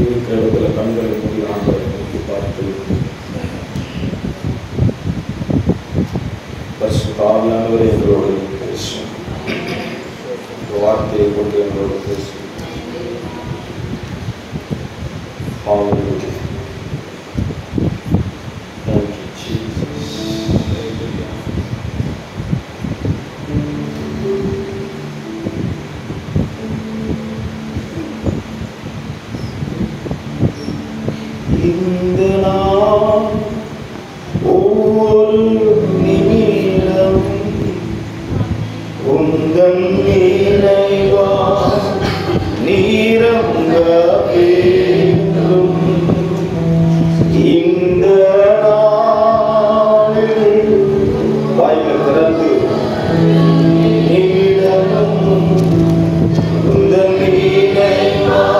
இருக்கிற இடத்துல கண்களை மூடி ஆண்டவரை நோக்கி பார்த்து பரிசுத்த ஆவியானவரே எங்களோடு பேசும். இந்த வார்த்தையை கொண்டு எங்களோடு பேசும். இந்த நாள் ஒவ்வொரு நிமிடம் உந்தன் நினைவால் நீரங்க வேண்டும். இந்த நாளில் வாய்கள் திறந்து நிமிடமும் உந்தன் நினைவால்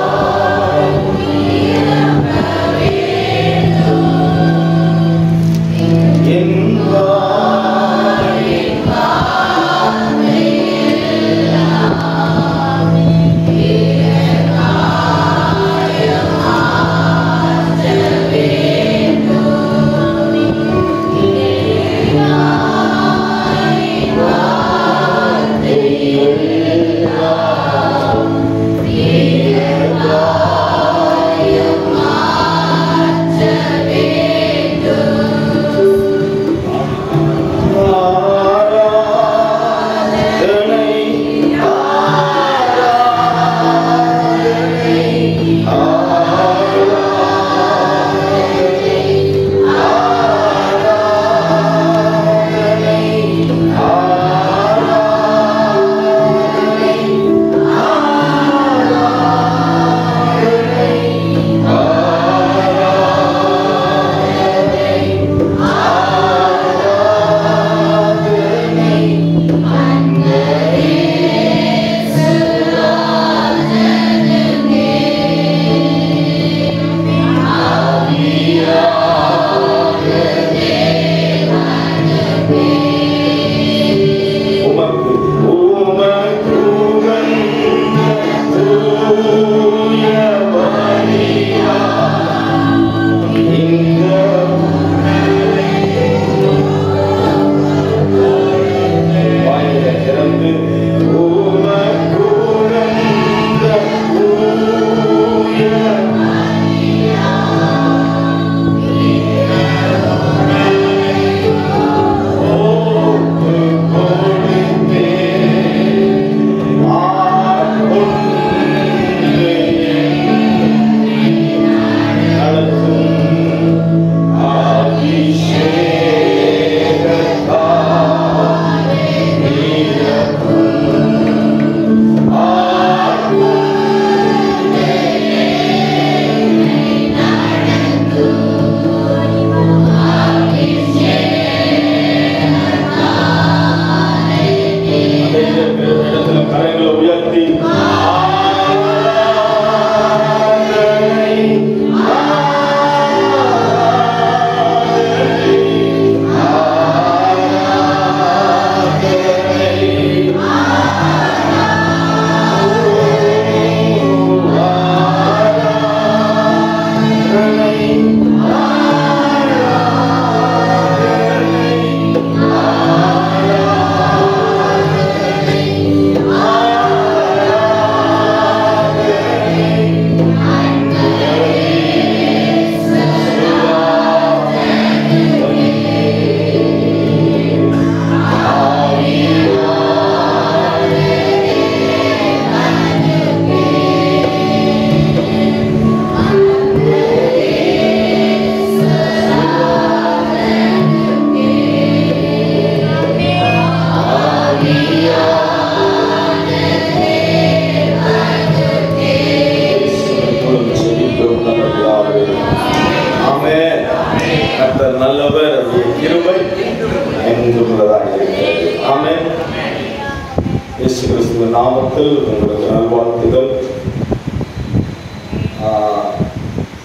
நாமத்தில் உங்களுக்கு நல்வாழ்த்துகள்.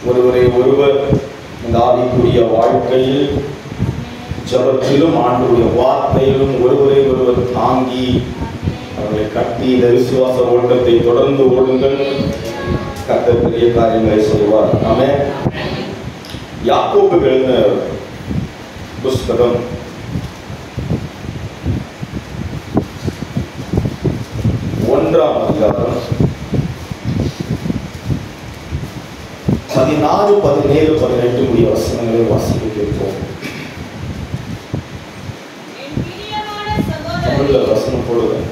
ஒருவரை ஒருவர் இந்த ஆவிக்குரிய வாழ்க்கையில் ஜபத்திலும் ஆண்டவருடைய வார்த்தையிலும் ஒருவரை ஒருவர் தாங்கி அவர்களை கட்டி இந்த விசுவாச ஓட்டத்தை தொடர்ந்து ஓடுங்கள். கர்த்தர் பெரிய காரியங்களை செய்வார். ஆமென். யாக்கோபு எழுதின புஸ்தகம் 1ஆம் அதிகாரம் 16, 17, 18 முடிய வசனங்களை வாசிக்க கேட்போம். தமிழ்ல வசனம் போடுவேன்.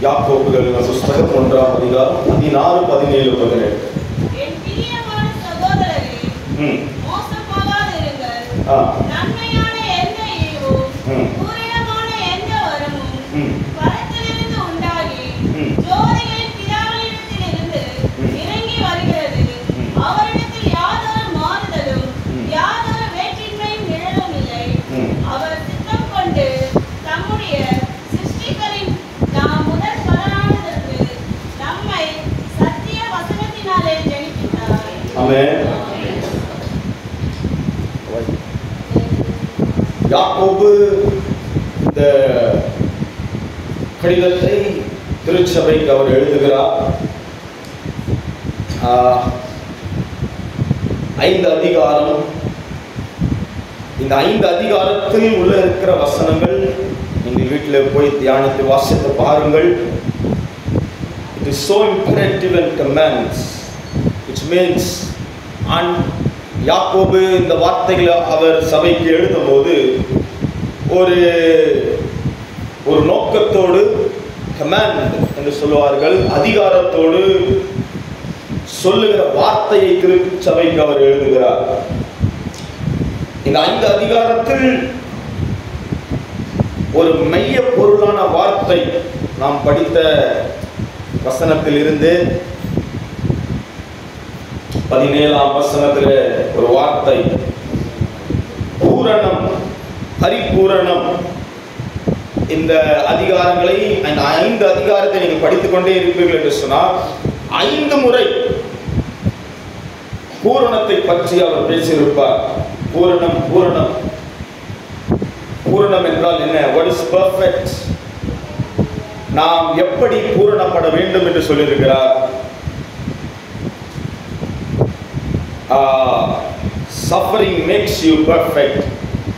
யாக்கோபு எழுதின புஸ்தகம் 1ஆம் அதிகாரம் 16, 17, 18. என் பிரியமான சகோதரரே, மோசமாகாதிருங்கள். நன்மையான எந்த ஈவும் பூரணமான எந்த வரமும் பரத்திலிருந்து உண்டாகி ஜோதிகளின் பிதாவினிடத்திலிருந்து இறங்கி வருகிறது. அவரிடத்தில் யாதொரு மாறுதலும் யாதொரு வேற்றின்மையும் நிழலும் இல்லை. அவர் சித்தம் கொண்டு தம்முடைய சிருஷ்டிகளின் நாம் முதல் பலனானதற்கு நம்மை சத்திய வசனத்தினாலே ஜெனிப்பித்தார். ஆமென். யாக்கோபு இந்த கடிதத்தை திருச்சபைக்கு அவர் எழுதுகிறார். 5 அதிகாரம். இந்த 5 அதிகாரத்தில் உள்ள இருக்கிற வசனங்கள் நீங்கள் வீட்டில் போய் தியானித்து வாசித்து பாருங்கள். It is so imperative and commands, which means யாக்கோபு இந்த வார்த்தைகளை அவர் சபைக்கு எழுதும்போது ஒரு நோக்கத்தோடு, கமாண்ட் என்று சொல்லுவார்கள், அதிகாரத்தோடு சொல்லுகிற வார்த்தையை திருச்சபைக்கு அவர் எழுதுகிறார். இந்த 5 அதிகாரத்தில் ஒரு மைய பொருளான வார்த்தை நாம் படித்த வசனத்தில் இருந்து 17ஆம் வசனத்தில் ஒரு வார்த்தை பூரணம், பரிபூரணம். இந்த அதிகாரங்களை, இந்த 5 அதிகாரத்தை நீங்கள் படித்துக் கொண்டே இருப்பீர்கள் என்று சொன்னால் 5 முறை பூரணத்தை பற்றி அவர் பேசியிருப்பார். பூரணம், பூரணம், பூரணம் என்றால் என்ன? What is perfect? நாம் எப்படி பூரணப்பட வேண்டும் என்று சொல்லியிருக்கிறார். Suffering makes you perfect.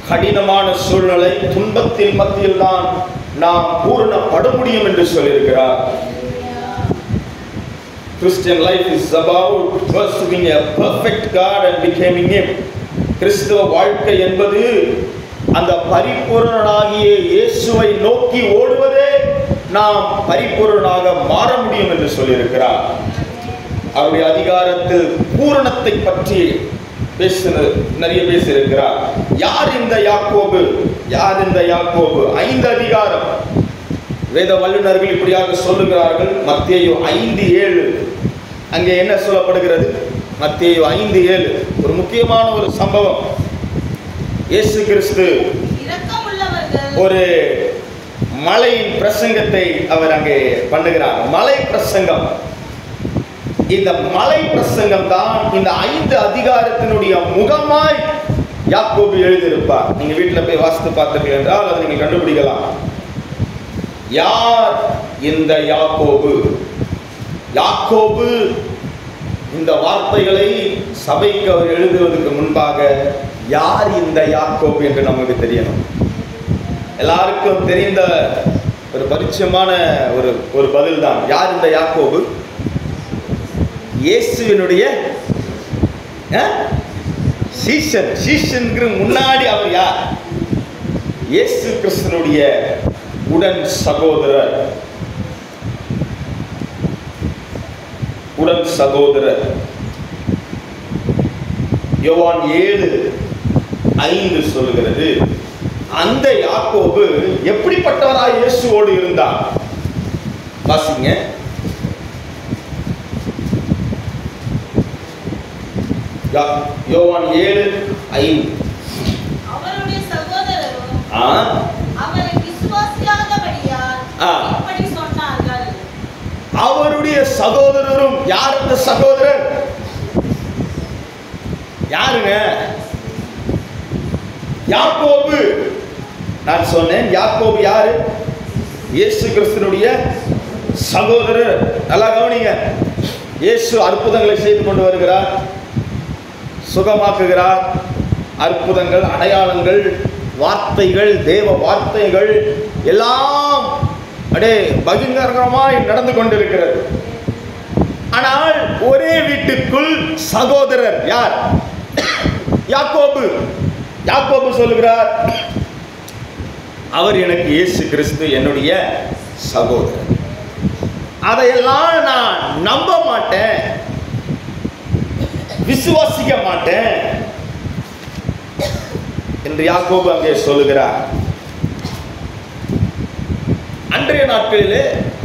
கடினமான சூழ்நிலை, துன்பத்தின் மத்தியில் தான் நாம் பூரணப்பட முடியும் என்று சொல்லியிருக்கிறார். Christian life is about pursuing a perfect God and becoming Him. கிறிஸ்தவ வாழ்க்கை என்பது அந்த பரிபூரணனாகிய இயேசுவை நோக்கி ஓடுவதே நாம் பரிபூரணனாக மாற முடியும் என்று சொல்லியிருக்கிறார். அவருடைய அதிகாரத்தில் பூரணத்தை பற்றி நிறைய பேசியிருக்கிறார். யார் இந்த யாக்கோபு? யார் இந்த யாக்கோபு? 5 அதிகாரம். வேத வல்லுநர்கள் இப்படியாக சொல்லுகிறார்கள். மத்தேயு 5:7 அங்கே என்ன சொல்லப்படுகிறது? மத்தேயு 5:7 ஒரு முக்கியமான ஒரு சம்பவம். இயேசு கிறிஸ்து ஒரு மலையின் பிரசங்கத்தை அவர் அங்கே பண்ணுகிறார். மலை பிரசங்கம். இந்த மலை பிரசங்கம் தான் இந்த 5 அதிகாரத்தினுடைய முகமாய் யாக்கோபு எழுதியிருப்பார். நீங்க வீட்டில் போய் வாசித்து பார்த்தீர்கள் என்றால் அதை நீங்க கண்டுபிடிக்கலாம். யார் இந்த யாக்கோபு? யாக்கோபு இந்த வார்த்தைகளை சபைக்கு அவர் எழுதுவதற்கு முன்பாக யார் இந்த யாக்கோபு என்று நமக்கு தெரியணும். எல்லாருக்கும் தெரிந்த ஒரு பரிச்சயமான ஒரு பதில் தான். யார் இந்த யாக்கோபு? இயேசுவினுடைய சீஷன். சீஷனுக்கு முன்னாடி அவர் யார்? இயேசு கிறிஸ்துனுடைய உடன் சகோதரர். உடன் சகோதரர். யோவான் 7:5 சொல்லுகிறது, அந்த யாக்கோபு எப்படிப்பட்டவராய் இயேசுவோடு இருந்தார்? வாசிங்க. யோவான் 7:5. அவருடைய சகோதரரும் அவரை விசுவாசியாதபடியால் இப்படி சொன்னார்கள். அவருடைய சகோதரரும். யார் அந்த சகோதரர்? யாருங்க? யாக்கோபு. நான் சொன்னேன் யாக்கோபு யாரு? இயேசு கிறிஸ்துனுடைய சகோதரர், நல்லா கவனிங்க. இயேசு அற்புதங்களை செய்து கொண்டு வருகிறார், சுகமாக்குகிறார். அற்புதங்கள், அடையாளங்கள், வார்த்தைகள், தேவ வார்த்தைகள் எல்லாம் அடே பயங்கரமாய் நடந்து கொண்டிருக்கிறது. ஆனால் ஒரே வீட்டுக்குள் சகோதரர் யார்? யாக்கோபு. யாக்கோபு சொல்லுகிறார், அவர் எனக்கு இயேசு கிறிஸ்து என்னுடைய சகோதரர். அதையெல்லாம் நான் நம்ப மாட்டேன், விசுவாசிக்க மாட்டேன் என்று யாக்கோபு அங்கே சொல்லுகிறார். அன்றைய நாட்களிலே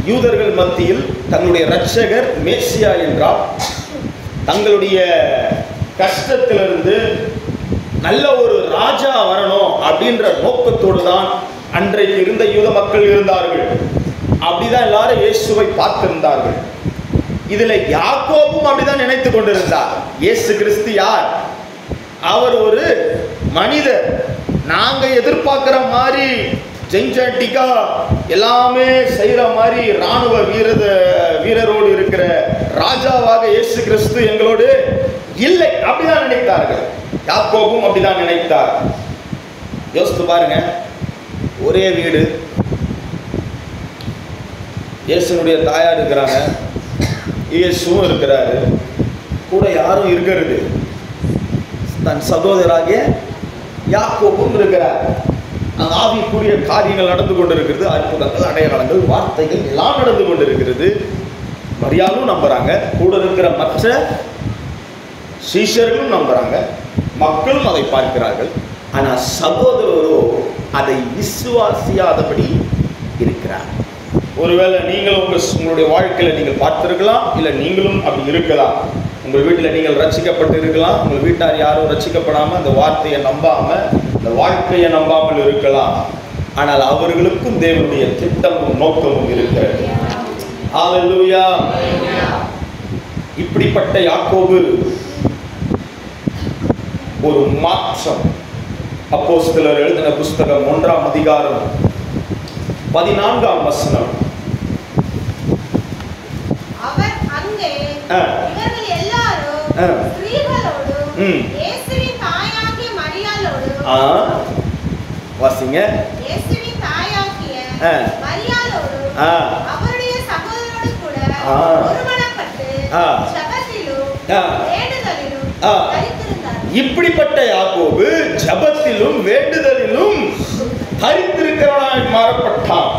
யூதர்கள் மத்தியில் தங்களுடைய இரட்சகர் மேசியா என்றால் தங்களுடைய கஷ்டத்திலிருந்து நல்ல ஒரு ராஜா வரணும் அப்படின்ற நோக்கத்தோடு தான் அன்றைக்கு இருந்த யூத மக்கள் இருந்தார்கள். அப்படிதான் எல்லாரும் இயேசுவை பார்த்திருந்தார்கள். இதுல யாக்கோபும் அப்படிதான் நினைத்து கொண்டிருந்தார். இயேசு கிறிஸ்து யார்? அவர் ஒரு மனிதர். நாங்க எதிர்பார்க்கிற மாதிரி ஜென்ஜாட்டிக்கா எல்லாமே செய்யற மாதிரி ராணுவ வீரரோடு இருக்கிற ராஜாவாக இயேசு கிறிஸ்து எங்களோடு இல்லை, அப்படிதான் நினைத்தார்கள். யாக்கோபும் அப்படிதான் நினைத்தார். யோசித்து பாருங்க, ஒரே வீடு, இயேசுனுடைய தாயார் இருக்கிறாங்க, இயேசுவும் இருக்கிறாரு, கூட யாரும் இருக்கிறது, தன் சகோதராகிய யாக்கோபும் இருக்கிறார். அந்த ஆவிக்குரிய காரியங்கள் நடந்து கொண்டிருக்கிறது, அற்புதங்கள், அடையாளங்கள், வார்த்தைகள் எல்லாம் நடந்து கொண்டிருக்கிறது. மரியாளும் நம்புறாங்க, கூட இருக்கிற மற்ற சீஷர்களும் நம்புறாங்க, மக்களும் அதை பார்க்கிறார்கள். ஆனால் சகோதரரோ அதை விசுவாசியாதபடி இருக்கிறார். ஒருவேளை நீங்களும் உங்களுடைய வாழ்க்கையில் நீங்கள் பார்த்திருக்கலாம், இல்லை நீங்களும் அப்படி இருக்கலாம். உங்கள் வீட்டில் நீங்கள் ரட்சிக்கப்பட்டு இருக்கலாம், உங்கள் வீட்டார் யாரும் ரட்சிக்கப்படாமல் அந்த வார்த்தையை நம்பாமல் இந்த வாழ்க்கையை நம்பாமல் இருக்கலாம். ஆனால் அவர்களுக்கும் தேவனுடைய திட்டமும் நோக்கமும் இருக்கிறது. ஹல்லேலூயா. இப்படிப்பட்ட யாக்கோபு ஒரு மாற்றம். அப்போஸ்தலர் எழுதின புஸ்தகம் 1ஆம் அதிகாரம் 14ஆம் வசனம். அவர் அங்கே இவர்கள் எல்லாரும் ஸ்திரீகளோடு இயேசுவின் தாயாகிய மரியாளோடு வாசிங்க. இயேசுவின் தாயாகிய மரியாளோடு அவருடைய சகோதரரோடு கூட ஒருமனப்பட்டு ஜெபத்திலும் வேண்டுதலிலும் தரித்திருந்தார். இப்படிப்பட்ட யாக்கோபு ஜெபத்திலும் வேண்டுதலிலும் தரித்திருக்கிறவனாய் மாறப்பட்டான்.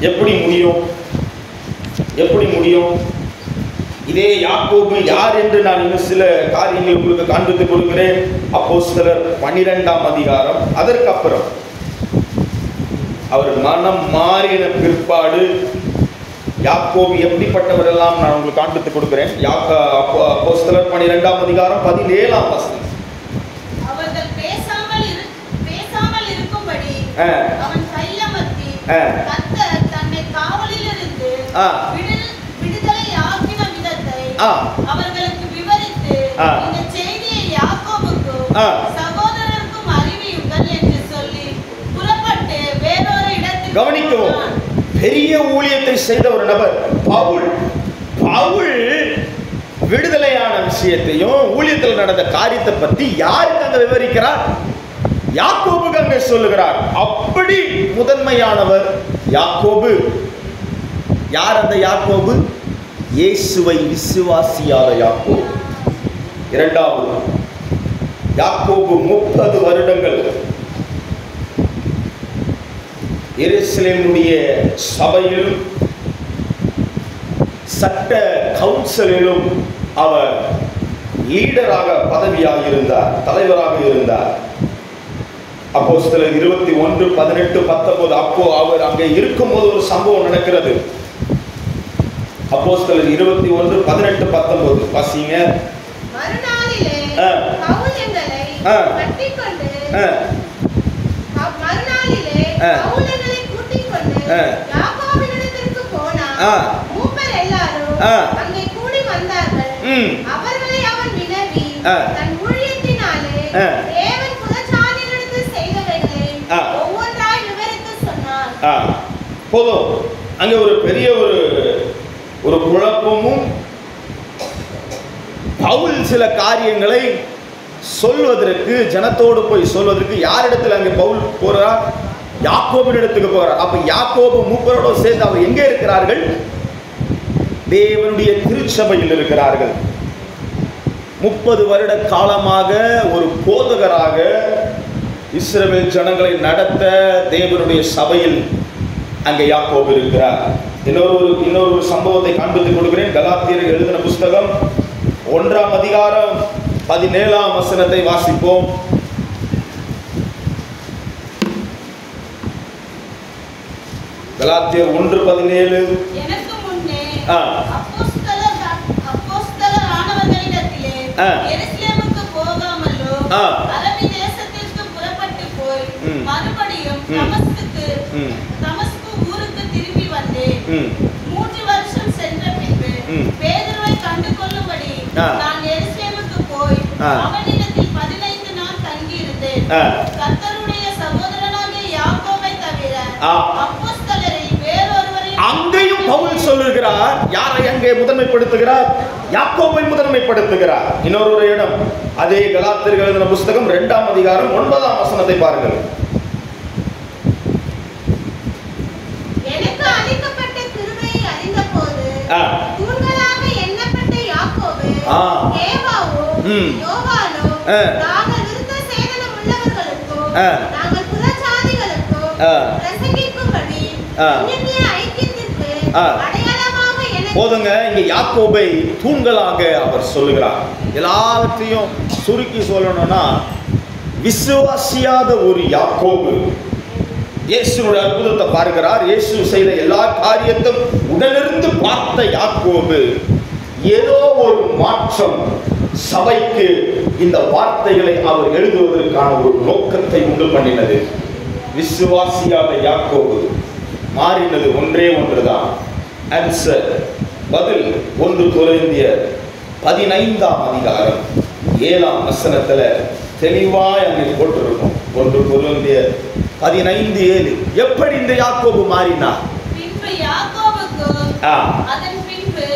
எப்படி முடியும்? எப்படி முடியும்? இதே யாக்கோபு யார் என்று நான் இன்னும் சில காரியங்கள் உங்களுக்கு காண்பித்துக் கொடுக்கிறேன். அப்போஸ்தலர் 12ஆம் அதிகாரம். அதற்கு அப்புறம் அவர் மனம் மாறின பிற்பாடு யாக்கோபு எப்படிப்பட்டவர் எல்லாம் நான் உங்களுக்கு காண்பித்துக் கொடுக்கிறேன். அப்போஸ்தலர் 12ஆம் அதிகாரம் 17ஆம் வசனம். அவர்கள் பேசாமல் இருக்கும்படி அவன் கையமர்த்தி கர்த்தர் தன்னை காவலிலிருந்து விடுதலை ஆக்கின விதத்தை அவர்களுக்கு விவரித்து இந்த செய்தியை யாக்கோபுக்கும் சகோதரருக்கும் அறிவியுங்கள் என்று சொல்லி புறப்பட்டு வேறொரு இடத்தில் கவனிக்கவும். பெரிய ஊழியத்தை செய்த ஒரு நபர் பவுல் விடுதலையான விஷயத்தையும் ஊழியத்தில் நடந்த காரியத்தை பற்றி யாருக்கு அங்க விவரிக்கிறார்? யாக்கோபுக்கு அங்கே சொல்லுகிறார். அப்படி முதன்மையானவர் யாக்கோபு. யார் அந்த யாக்கோபு? இயேசுவை விசுவாசியாத யாக்கோபு. இரண்டாவது, யாக்கோபு 30 வருடங்கள் எருசலேமுடைய சபையிலும் சட்ட கவுன்சிலிலும் அவர் லீடராக பதவியாக இருந்தார், தலைவராக இருந்தார். அப்போஸ்தலர் 21, 18, 19 அப்போ அவர் அங்கே இருக்கும்போது ஒரு சம்பவம் நடக்கிறது. அப்போஸ்தலர் 21, 18, 19 வாசிங்க. மறுநாளிலே பவுல் எங்களை கட்டிக்கொண்டு யாக்கோபினிடத்திற்கு போனார். மூப்பர் எல்லாரும் அங்கே கூடி வந்தார்கள். அவர்களை அவன் வினவி தன் ஊழியத்தினாலே தேவன் புறஜாதிகளிடத்தில் செய்தவைகளை ஒவ்வொன்றாய் விவரித்து சொன்னார். போதும். அங்க ஒரு பெரிய ஒரு குழப்பமும், பவுல் சில காரியங்களை சொல்வதற்கு, ஜனத்தோடு போய் சொல்வதற்கு யாரிடத்தில் அங்கே பவுல் போறார்? யாக்கோபின் இடத்துக்கு போகிறார். அப்ப யாக்கோபு மூப்பரோட சேர்ந்து அவர் எங்கே இருக்கிறார்கள்? தேவனுடைய திருச்சபையில் இருக்கிறார்கள். 30 வருட காலமாக ஒரு போதகராக இஸ்ரவேல் ஜனங்களை நடத்த தேவனுடைய சபையில் அங்கே யாக்கோபு இருக்கிறார். இன்னொரு சம்பவத்தை காண்பித்துக் கொடுக்கிறேன். கலாத்தியர் எழுதின புஸ்தகம் 1ஆம் அதிகாரம் 17ஆம் வசனத்தை வாசிப்போம். கலாத்தியர் 1:17. எனக்கு முன்னே அப்போஸ்தலரானவர்களிடத்திலே எருசலேமுக்கு போகாமலோ அரபி தேசத்திற்கு புறப்பட்டு போய் மறுபடியும் தமஸ்கு ஊருக்கு திரும்பி வந்தேன். 3 வருஷம் சென்ற பின்பு பேதுருவை கண்டு கொள்ளும்படி நான் எருசலேமுக்கு போய் அவனிடத்தில் 15 நாள் தங்கியிருந்தேன். கர்த்தருடைய சகோதரனாகிய யாக்கோபை தவிர அப்போஸ்தலரில் வேறொருவரையும். அங்கேயும் பவுல் சொல்லுகிறார். யாரை அங்கே முதன்மைப்படுத்துகிறார்? யாக்கோபை முதன்மைப்படுத்துகிறார். இன்னொரு இடம் அதே கலாத்தியர் எழுதின புஸ்தகம் 2ஆம் அதிகாரம் 9ஆம் வசனத்தை பாருங்கள். எனக்கு அளிக்கப்பட்ட கிருபையை அறிந்தபோது தூண்களாக எண்ணப்பட்ட யாக்கோபு, கேபாவும் யோவானும் நாங்கள் விருத்த சேதனம் உள்ளவர்களுக்கும் நாங்கள் புறஜாதிகளுக்கும் பிரசங்கிக்கும்படி அந்நிய ஐக்கியத்திற்கு அடையாளமாக எனக்கு. போதுங்க, இங்க யாக்கோபை தூண்களாக அவர் சொல்லுகிறார். எல்லாவற்றையும் சுருக்கி சொல்லணும்னா, விசுவாசியாத ஒரு யாக்கோபு இயேசுனுடைய அற்புதத்தை பார்க்கிறார். இயேசு செய்த எல்லா காரியத்தையும் உடனிருந்து பார்த்த யாக்கோபு ஏதோ ஒரு மாற்றம் சபைக்கு இந்த வார்த்தைகளை அவர் எழுதுவதற்கான ஒரு நோக்கத்தை உண்டு பண்ணினது. விசுவாசியாத யாக்கோபு மாறினது ஒன்றே ஒன்றுதான். ஆன்சர், பதில் 1 கொரிந்தியர் 15ஆம் அதிகாரம் 7ஆம் வசனத்துல தெளிவாய் அங்கே போட்டிருக்கும். 1 கொரிந்தியர் 15:7. எப்படி இந்த யாக்கோபு மாறினார்? பின்பு யாக்கோபுக்கும் அதன் பின்பு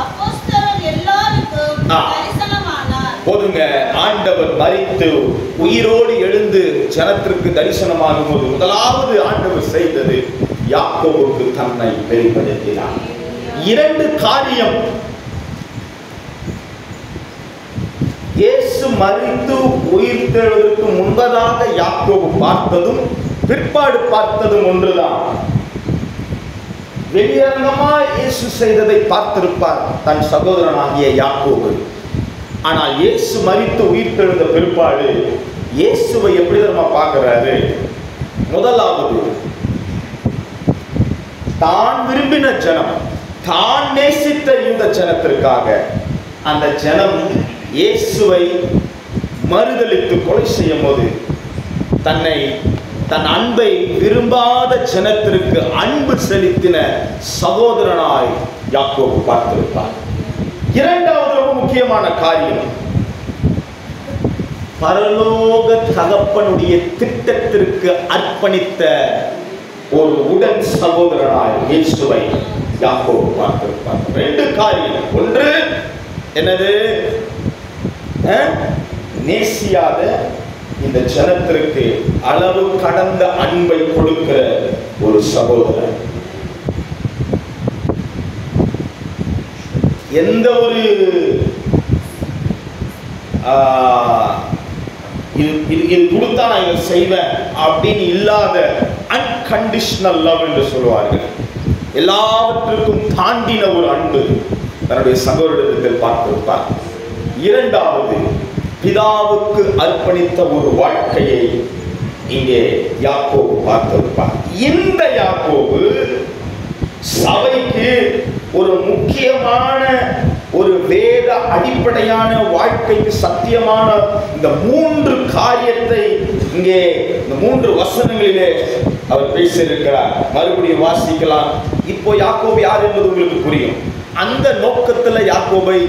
அப்போஸ்தலர் எல்லாருக்கும் தரிசனமானார். போதுங்க, ஆண்டவர் மரித்து உயிரோடு எழுந்து ஜனத்திற்கு தரிசனமாகும் போது முதலாவது ஆண்டவர் செய்தது யாக்கோபுக்கு தன்னை வெளிப்படுத்தினார். 2 காரியம். இயேசு மரித்து உயிர்த்தெழுவதற்கு முன்பதாக யாக்கோபு பார்த்ததும் பிற்பாடு பார்த்ததும் ஒன்றுதான். வெளியரங்கமா இயேசு செய்ததை பார்த்திருப்பார் தன் சகோதரனாகிய யாக்கோபு. ஆனால் இயேசு மரித்து உயிர்த்தெழுந்த பிற்பாடு இயேசுவை எப்படி நம்ம பார்க்கிறாரு? முதலாவது, தான் விரும்பின ஜனம், தான் நேசித்த இந்த ஜனத்திற்காக அந்த ஜனம் இயேசுவை மறுதலித்து கொலை செய்யும் போது தன் அன்பை விரும்பாத ஜனத்திற்கு அன்பு செலுத்தின சகோதரனாய் யாக்கோபு பார்த்திருப்பார். 2வது ரொம்ப முக்கியமான காரியம், பரலோக தகப்பனுடைய திட்டத்திற்கு அர்ப்பணித்த ஒரு உடன் சகோதரனாய் இயேசுவை யாக்கோபு பார்த்திருப்பார். 2 காரியம். ஒன்று என்னது? நேசியாத இந்த ஜனத்திற்கு அளவு கடந்த அன்பை கொடுக்கிற ஒரு சகோதரன். எந்த ஒரு இது கொடுத்தா நான் இதை செய்வேன் அப்படின்னு இல்லாத அன்கண்டிஷனல் லவ் என்று சொல்லுவார்கள். எல்லாவற்றுக்கும் தாண்டின ஒரு அன்பு தன்னுடைய சகோதரத்தில் பார்த்திருப்பார். 2வது, பிதாவுக்கு அர்ப்பணித்த ஒரு வாழ்க்கையை இங்கே யாக்கோபு பார்த்திருப்பார். இந்த யாக்கோபு சபைக்கு ஒரு முக்கியமான ஒரு வேத அடிப்படையான வாழ்க்கைக்கு சத்தியமான இந்த 3 காரியத்தை இங்கே இந்த 3 வசனங்களிலே அவர் பேசியிருக்கிறார். மறுபடியும் வாசிக்கலாம். இப்போ யாக்கோபு யார் என்பது உங்களுக்கு புரியும். அந்த நோக்கத்துல யாக்கோபை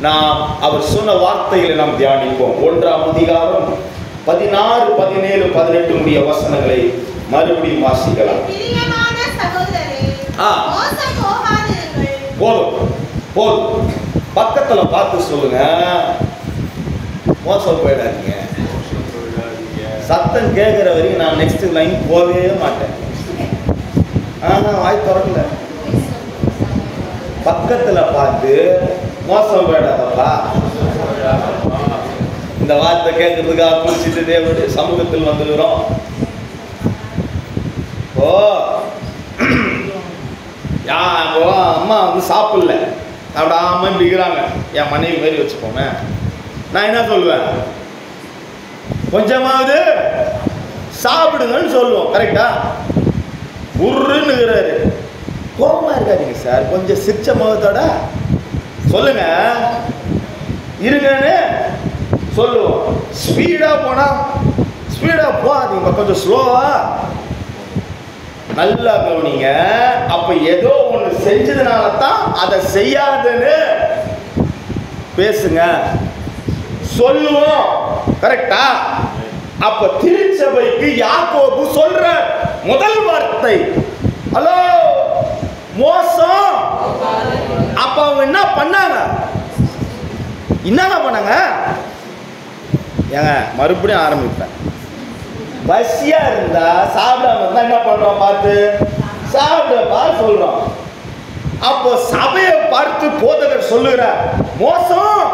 நாம் அவர் சொன்ன வார்த்தைகளை நாம் தியானிப்போம். 1ஆம் அதிகாரம் 16, 17, 18 வசனங்களை மறுபடியும் வாசிக்கலாம். பிரியமான சகோதரரே, மோசம் போகாதீர்கள். போதும் போதும். பக்கத்துல பார்த்து சொல்லுங்க, மோசம் போயிடாதீங்க. சத்தம் கேட்கிற வரைக்கும் நான் நெக்ஸ்ட் லைன் போகவே மாட்டேன். வாய் திறக்கல. பக்கத்துல பார்த்து மோசம் போயிடாதப்பா. இந்த வார்த்தை கேட்கறதுக்காக குளிச்சுட்டு தேவனுடைய சமூகத்தில் வந்துடுறோம். ஓ அம்மா வந்து சாப்பிடல, சாப்பிடாம இருக்கிறாங்க, என் மனைவி மாரி வச்சுக்கோங்க. நான் என்ன சொல்லுவேன்? கொஞ்சமாவது சாப்பிடுங்கன்னு சொல்லுவோம். கரெக்டா? உருன்னுகிறாரு. கோபமா இருக்காதீங்க சார், கொஞ்சம் சிரிச்ச முகத்தோட சொல்லுங்க, இருங்கன்னு சொல்லுவோம். ஸ்பீடா போனா ஸ்பீடா போகாதீங்க, கொஞ்சம் ஸ்லோவா. நல்லா கவனிங்க. அப்ப ஏதோ ஒண்ணு செஞ்சதுனால தான் அதை செய்யாதுன்னு பேசுங்க, சொல்லுவோம். கரெக்டா? அப்ப திருச்சபைக்கு யாக்கோபு சொல்ற முதல் வார்த்தை, ஹலோ மோசம். அப்ப அவங்க என்ன பண்ணாங்க? ஏங்க மறுபடியும் ஆரம்பிப்பேன். பசியா இருந்தா சாப்பிடாம இருந்தா என்ன பண்றோம்? பார்த்து சாப்பிடப்பா சொல்றோம். அப்போ சபையை பார்த்து போதகர் சொல்லுகிற மோசம்.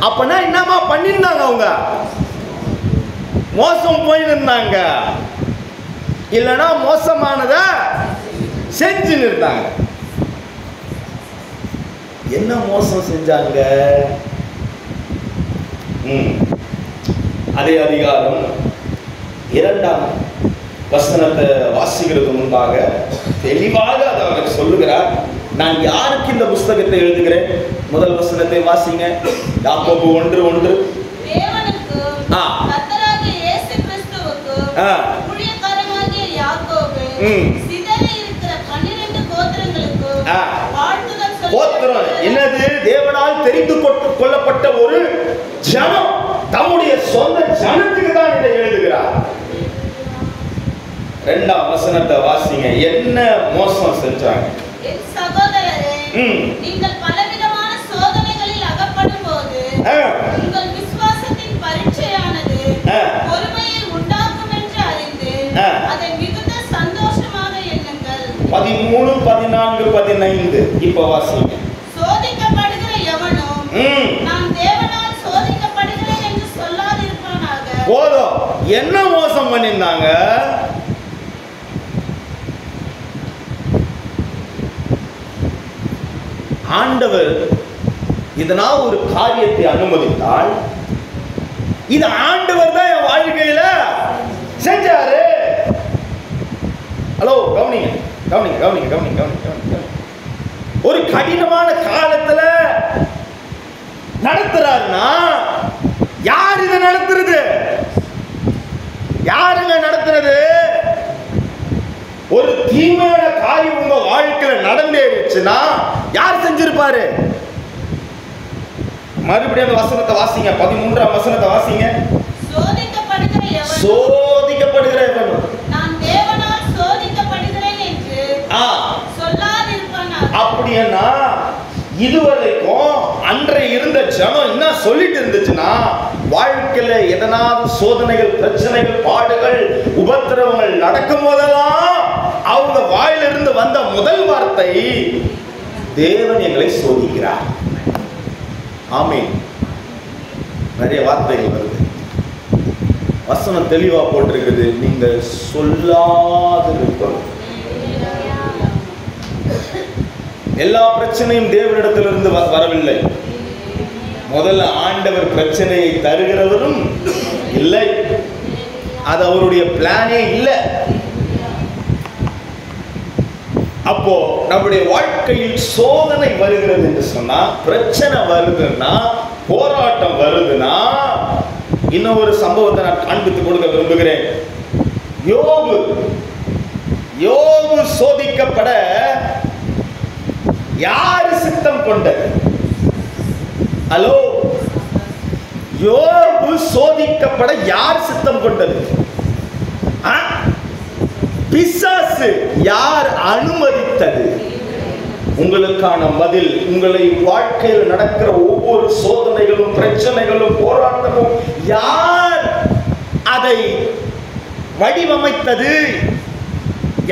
அப்பனா என்னமா பண்ணிருந்தாங்க? அவங்க மோசம் போயிருந்தாங்க, இல்லைன்னா மோசமானத செஞ்சு இருந்தாங்க. என்ன மோசம் செஞ்சாங்க? அதே அதிகாரம் 2ஆம் வசனத்தை வாசிக்கிறது முன்பாக தெளிவாக அதை அவர் சொல்லுகிறார். நான் யாருக்கு இந்த புஸ்தகத்தை எழுதுகிறேன்? முதல் வசனத்தை வாசிங்க. யாக்கோபு 1:1. தேவனுக்கு கர்த்தராகிய இயேசு கிறிஸ்துவுக்கு ஊழியக்காரனாகிய யாக்கோபு சிதறி இருக்கிற 12 கோத்திரங்களுக்கு வாழ்த்துதல் சொல்லுகிறார். கோத்திரம் என்னது? தேவனால் தெரிந்து கொள்ளப்பட்ட ஒரு ஜனம், தம்முடைய சொந்த ஜனத்துக்கு தான் இதை எழுதுகிறார். 2ஆம் வசனத்தை வாசிங்க. என்ன மோசம் செஞ்சாங்க? என் சகோதரரே, நீங்கள் பலவிதமான சோதனைகளில் அகப்படும்போது உங்கள் விசுவாசத்தின் பரீட்சையானது பொறுமையை உண்டாக்கும் என்று அறிந்து அதை மிகுந்த சந்தோஷமாக எண்ணுங்கள். 13, 14, 15 இப்ப வாசிங்க. சோதிக்கப்படுகிற எவனும் நான் தேவனால் சோதிக்கப்படுகிறேன் என்று சொல்லாதிருப்பானாக. போதும். என்ன மோசம் பண்ணிருந்தாங்க? ஆண்டவர் இதனால் ஒரு காரியத்தை அனுமதித்தால் இது ஆண்டவர் தான் என் வாழ்க்கையில செஞ்சாரு. ஹலோ கவனிங்க கவனிங்க கவனிங்க கவனிங்க கவனிங்க. ஒரு கடினமான காலத்துல நடத்துறாருன்னா யார் இதை நடத்துறது? யாருங்க நடத்துறது? ஒரு தீமையான காரியம் உங்க வாழ்க்கையில நடந்தேறிச்சுன்னா யார் செஞ்சிருப்பாரு? மறுபடியும் அந்த வசனத்தை வாசிங்க. 13ஆம் வசனத்தை வாசிங்க. சோதிக்கப்படுகிற எவனும் நான் தேவனால் சோதிக்கப்படுகிறேன் என்று சொல்லாதிருப்பானாக. அப்படின்னா இதுவரைக்கும் அன்றைய இருந்த ஜனம் என்ன சொல்லிட்டு இருந்துச்சுன்னா, வாழ்க்கையில எதனாவது சோதனைகள், பிரச்சனைகள், பாடுகள், உபத்திரவங்கள் நடக்கும் போதெல்லாம் அவங்க வாயிலிருந்து வந்த முதல் வார்த்தை, தேவன் எங்களை சோதிக்கிறார். ஆமென். நிறைய வார்த்தைகள் வருது. வசனம் தெளிவா போட்டிருக்கிறது, நீங்கள் சொல்லாதிருக்கணும். எல்லா பிரச்சனையும் தேவனிடத்திலிருந்து வரவில்லை. முதல்ல ஆண்டவர் பிரச்சனையை தருகிறவரும் இல்லை, அது அவருடைய பிளானே இல்லை. அப்போ நம்முடைய வாழ்க்கையில் சோதனை வருகிறது என்று சொன்னா, பிரச்சனை வருதுன்னா, போராட்டம் வருதுன்னா, இன்னும் ஒரு சம்பவத்தை நான் காண்பித்து கொடுக்க விரும்புகிறேன். யோபு சோதிக்கப்பட யாரு சித்தம் கொண்டது? ஹலோ, யோபு சோதிக்கப்பட யார் சித்தம் கொண்டது? பிசாசு யார் அனுமதித்தது? உங்களுக்கான பதில், உங்களை வாழ்க்கையில் நடக்கிற ஒவ்வொரு சோதனைகளும், பிரச்சனைகளும், போராட்டமும் யார் அதை வடிவமைத்தது?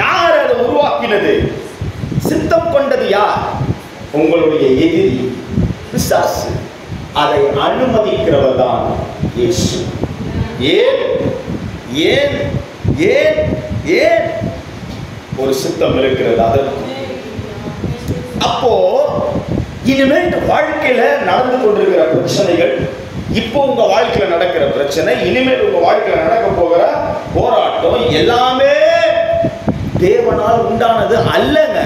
யார் அதை உருவாக்கினது? சித்தம் கொண்டது யார்? உங்களுடைய எதிரி பிசாசு. அதை அனுமதிக்கிறவர் தான் இயேசு. ஏன் ஏன் ஏன் ஏன் ஒரு சித்தம் இருக்கிறது அதற்கு. அப்போ இனிமேல் வாழ்க்கையில நடந்து கொண்டிருக்கிற பிரச்சனைகள், இப்போ உங்க வாழ்க்கையில நடக்கிற பிரச்சனை, இனிமேல் உங்க வாழ்க்கையில நடக்க போகிற போராட்டம் எல்லாமே தேவனால் உண்டானது அல்லங்க.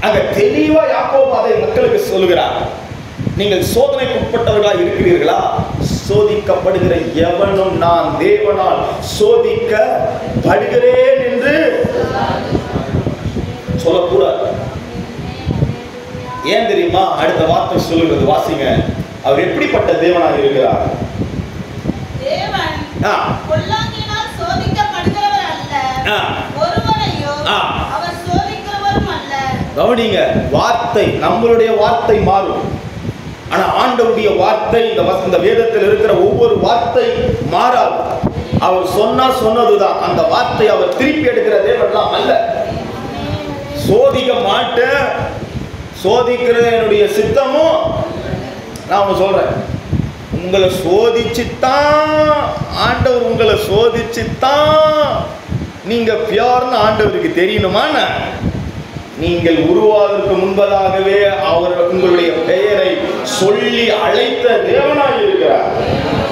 அங்க தெளிவா யாக்கோபு அதை மக்களுக்கு சொல்லுகிறார். நீங்கள் சோதனைக்கு உட்பட்டவர்களா இருக்கிறீர்களா? சோதிக்கப்படுகிற எவனும் நான் தேவனால் சோதிக்கப்படுகிறேன் என்று சொல்லக்கூடாது. ஏன் தெரியுமா? அடுத்த வார்த்தை சொல்லுகிறது, வாசிங்க. அவர் எப்படிப்பட்ட தேவனாக இருக்கிறார்? தேவன் பொல்லாங்கினால் சோதிக்கப்படுகிறவர் அல்ல, ஒருவரையோ அவர் சோதிக்கிறவரும் அல்ல. கவனிங்க, வார்த்தை, நம்மளுடைய வார்த்தை மாறும், ஆனா ஆண்டவருடைய வார்த்தை, இந்த வேதத்தில் இருக்கிற ஒவ்வொரு வார்த்தை மாறாது. அவர் சொன்னதுதான் அந்த வார்த்தை. அவர் திருப்பி எடுக்கிற தேவன் தான் அல்ல. சோதிக்க மாட்டேன், சோதிக்கிறது என்னுடைய சித்தமும். நான் ஒன்று சொல்றேன், உங்களை சோதிச்சுத்தான் ஆண்டவர், உங்களை சோதிச்சுத்தான் நீங்க பியார்னு ஆண்டவருக்கு தெரியணுமா? நீங்கள் உருவாவதற்கு முன்பதாகவே அவர் உங்களுடைய பெயரை சொல்லி அழைத்த தேவனாய் இருக்கிறார்.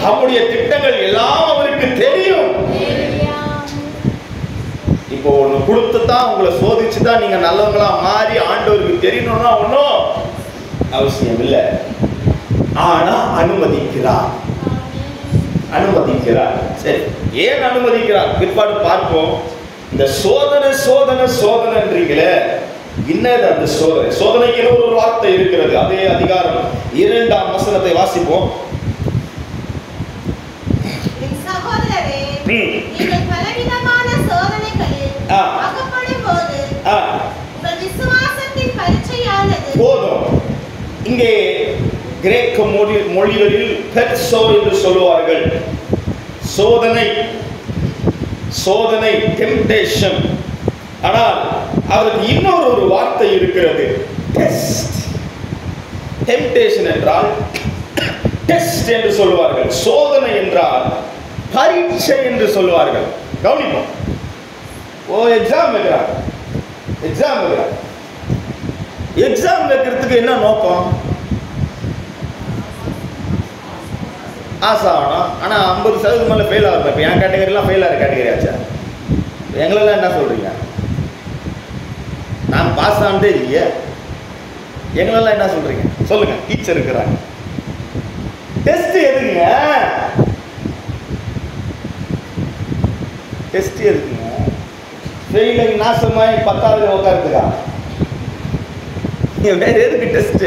அவருடைய திட்டங்கள் எல்லாம் அவருக்கு தெரியும். இப்போ ஒண்ணு கொடுத்துதான், உங்களை சோதிச்சுதான் நீங்க நல்லவங்களா மாறி ஆண்டவருக்கு தெரியணும்னா ஒன்றும் அவசியம் இல்லை. ஆனா அனுமதிக்கிறார், அனுமதிக்கிறார். சரி, ஏன் அனுமதிக்கிறார் பிற்பாடு பார்ப்போம். இந்த சோதனை சோதனை சோதனைன்றீங்களே, என்னது அந்த சோதனை? சோதனைக்கு ஒரு வார்த்தை இருக்கிறது. அதே அதிகாரம் 2ஆம் வசனத்தை வாசிப்போம். சகோதரரே, நீங்கள் பலவிதமான சோதனைகளில் அகப்படும்போது உங்கள் விசுவாசத்தின் பரீட்சையானது போதும். இங்கே கிரேக்க மொழிகளில் பெர்சோ என்று சொல்லுவார்கள். சோதனை, சோதனை, டெம்ப்டேஷன். ஆனால் அதற்கு இன்னொரு வார்த்தை இருக்கிறது, டெஸ்ட். டெம்ப்டேஷன் என்றால் டெஸ்ட் என்று சொல்லுவார்கள். சோதனை என்றால் பரீட்சை என்று சொல்லுவார்கள். கவனிப்போம். எக்ஸாம் வைக்கிறார், எக்ஸாம் வைக்கிறார். எக்ஸாம் வைக்கிறதுக்கு என்ன நோக்கம்? ஆசை ஆகணும். ஆனால் 50% மேலே ஃபெயில் ஆகுது. இப்போ என் கேட்டகரிலாம் ஃபெயில் ஆகிற கேட்டகரி ஆச்சா? எங்களெல்லாம் என்ன சொல்கிறீங்க? நான் பாஸ் ஆனதே இல்லையே, எங்களெல்லாம் என்ன சொல்கிறீங்க? சொல்லுங்கள். டீச்சர் இருக்கிறாங்க. டெஸ்ட் எதுங்க? டெஸ்ட் எதுக்குங்க? ஃபெயிலுக்கு நாசமாய் 10வது உட்காருதுக்கா? வேற எதுக்கு டெஸ்ட்?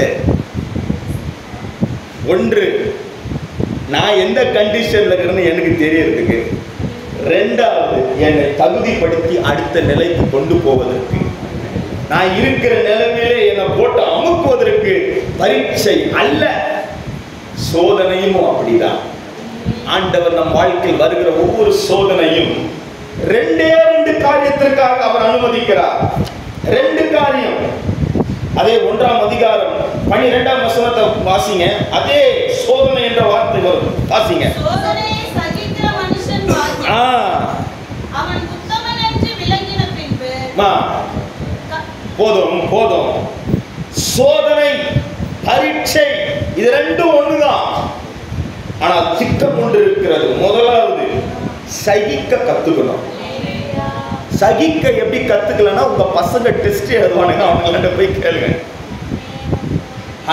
ஒன்று, நான் எந்த கண்டிஷன்ல இருக்கிறேன்னு எனக்கு தெரியறதுக்கு. ரெண்டாவது, என்னை தகுதிப்படுத்தி அடுத்த நிலைக்கு கொண்டு போவதற்கு. நான் இருக்கிற நிலைமையிலே என்னை போட்டு அமுக்குவதற்கு பரீட்சை அல்ல. சோதனையும் அப்படிதான். ஆண்டவர் நம் வாழ்க்கையில் வருகிற ஒவ்வொரு சோதனையும் 2 காரியத்திற்காக அவர் அனுமதிக்கிறார். 2 காரியம். அதே 1ஆம் அதிகாரம் 12ஆம் வசனத்தை வாசிங்க. அதே சோதனை என்ற வார்த்தை வரும். வாசிங்க. சோதனையை சகிக்கிற மனுஷன் பாக்கியவான், அவன் உத்தமன் என்று விளங்கின பின்பு. போதும் போதும். சோதனை, பரீட்சை, இது 2 ஒண்ணுதான். ஆனால் திட்டம் ஒன்று இருக்கிறது. முதலாவது, சகிக்க கத்துக்கணும். சகிக்க எப்படி கத்துக்கலன்னா, உங்க பசங்க டெஸ்ட் எழுதுவானுங்க, அவங்கள்ட்ட போய் கேளுங்க.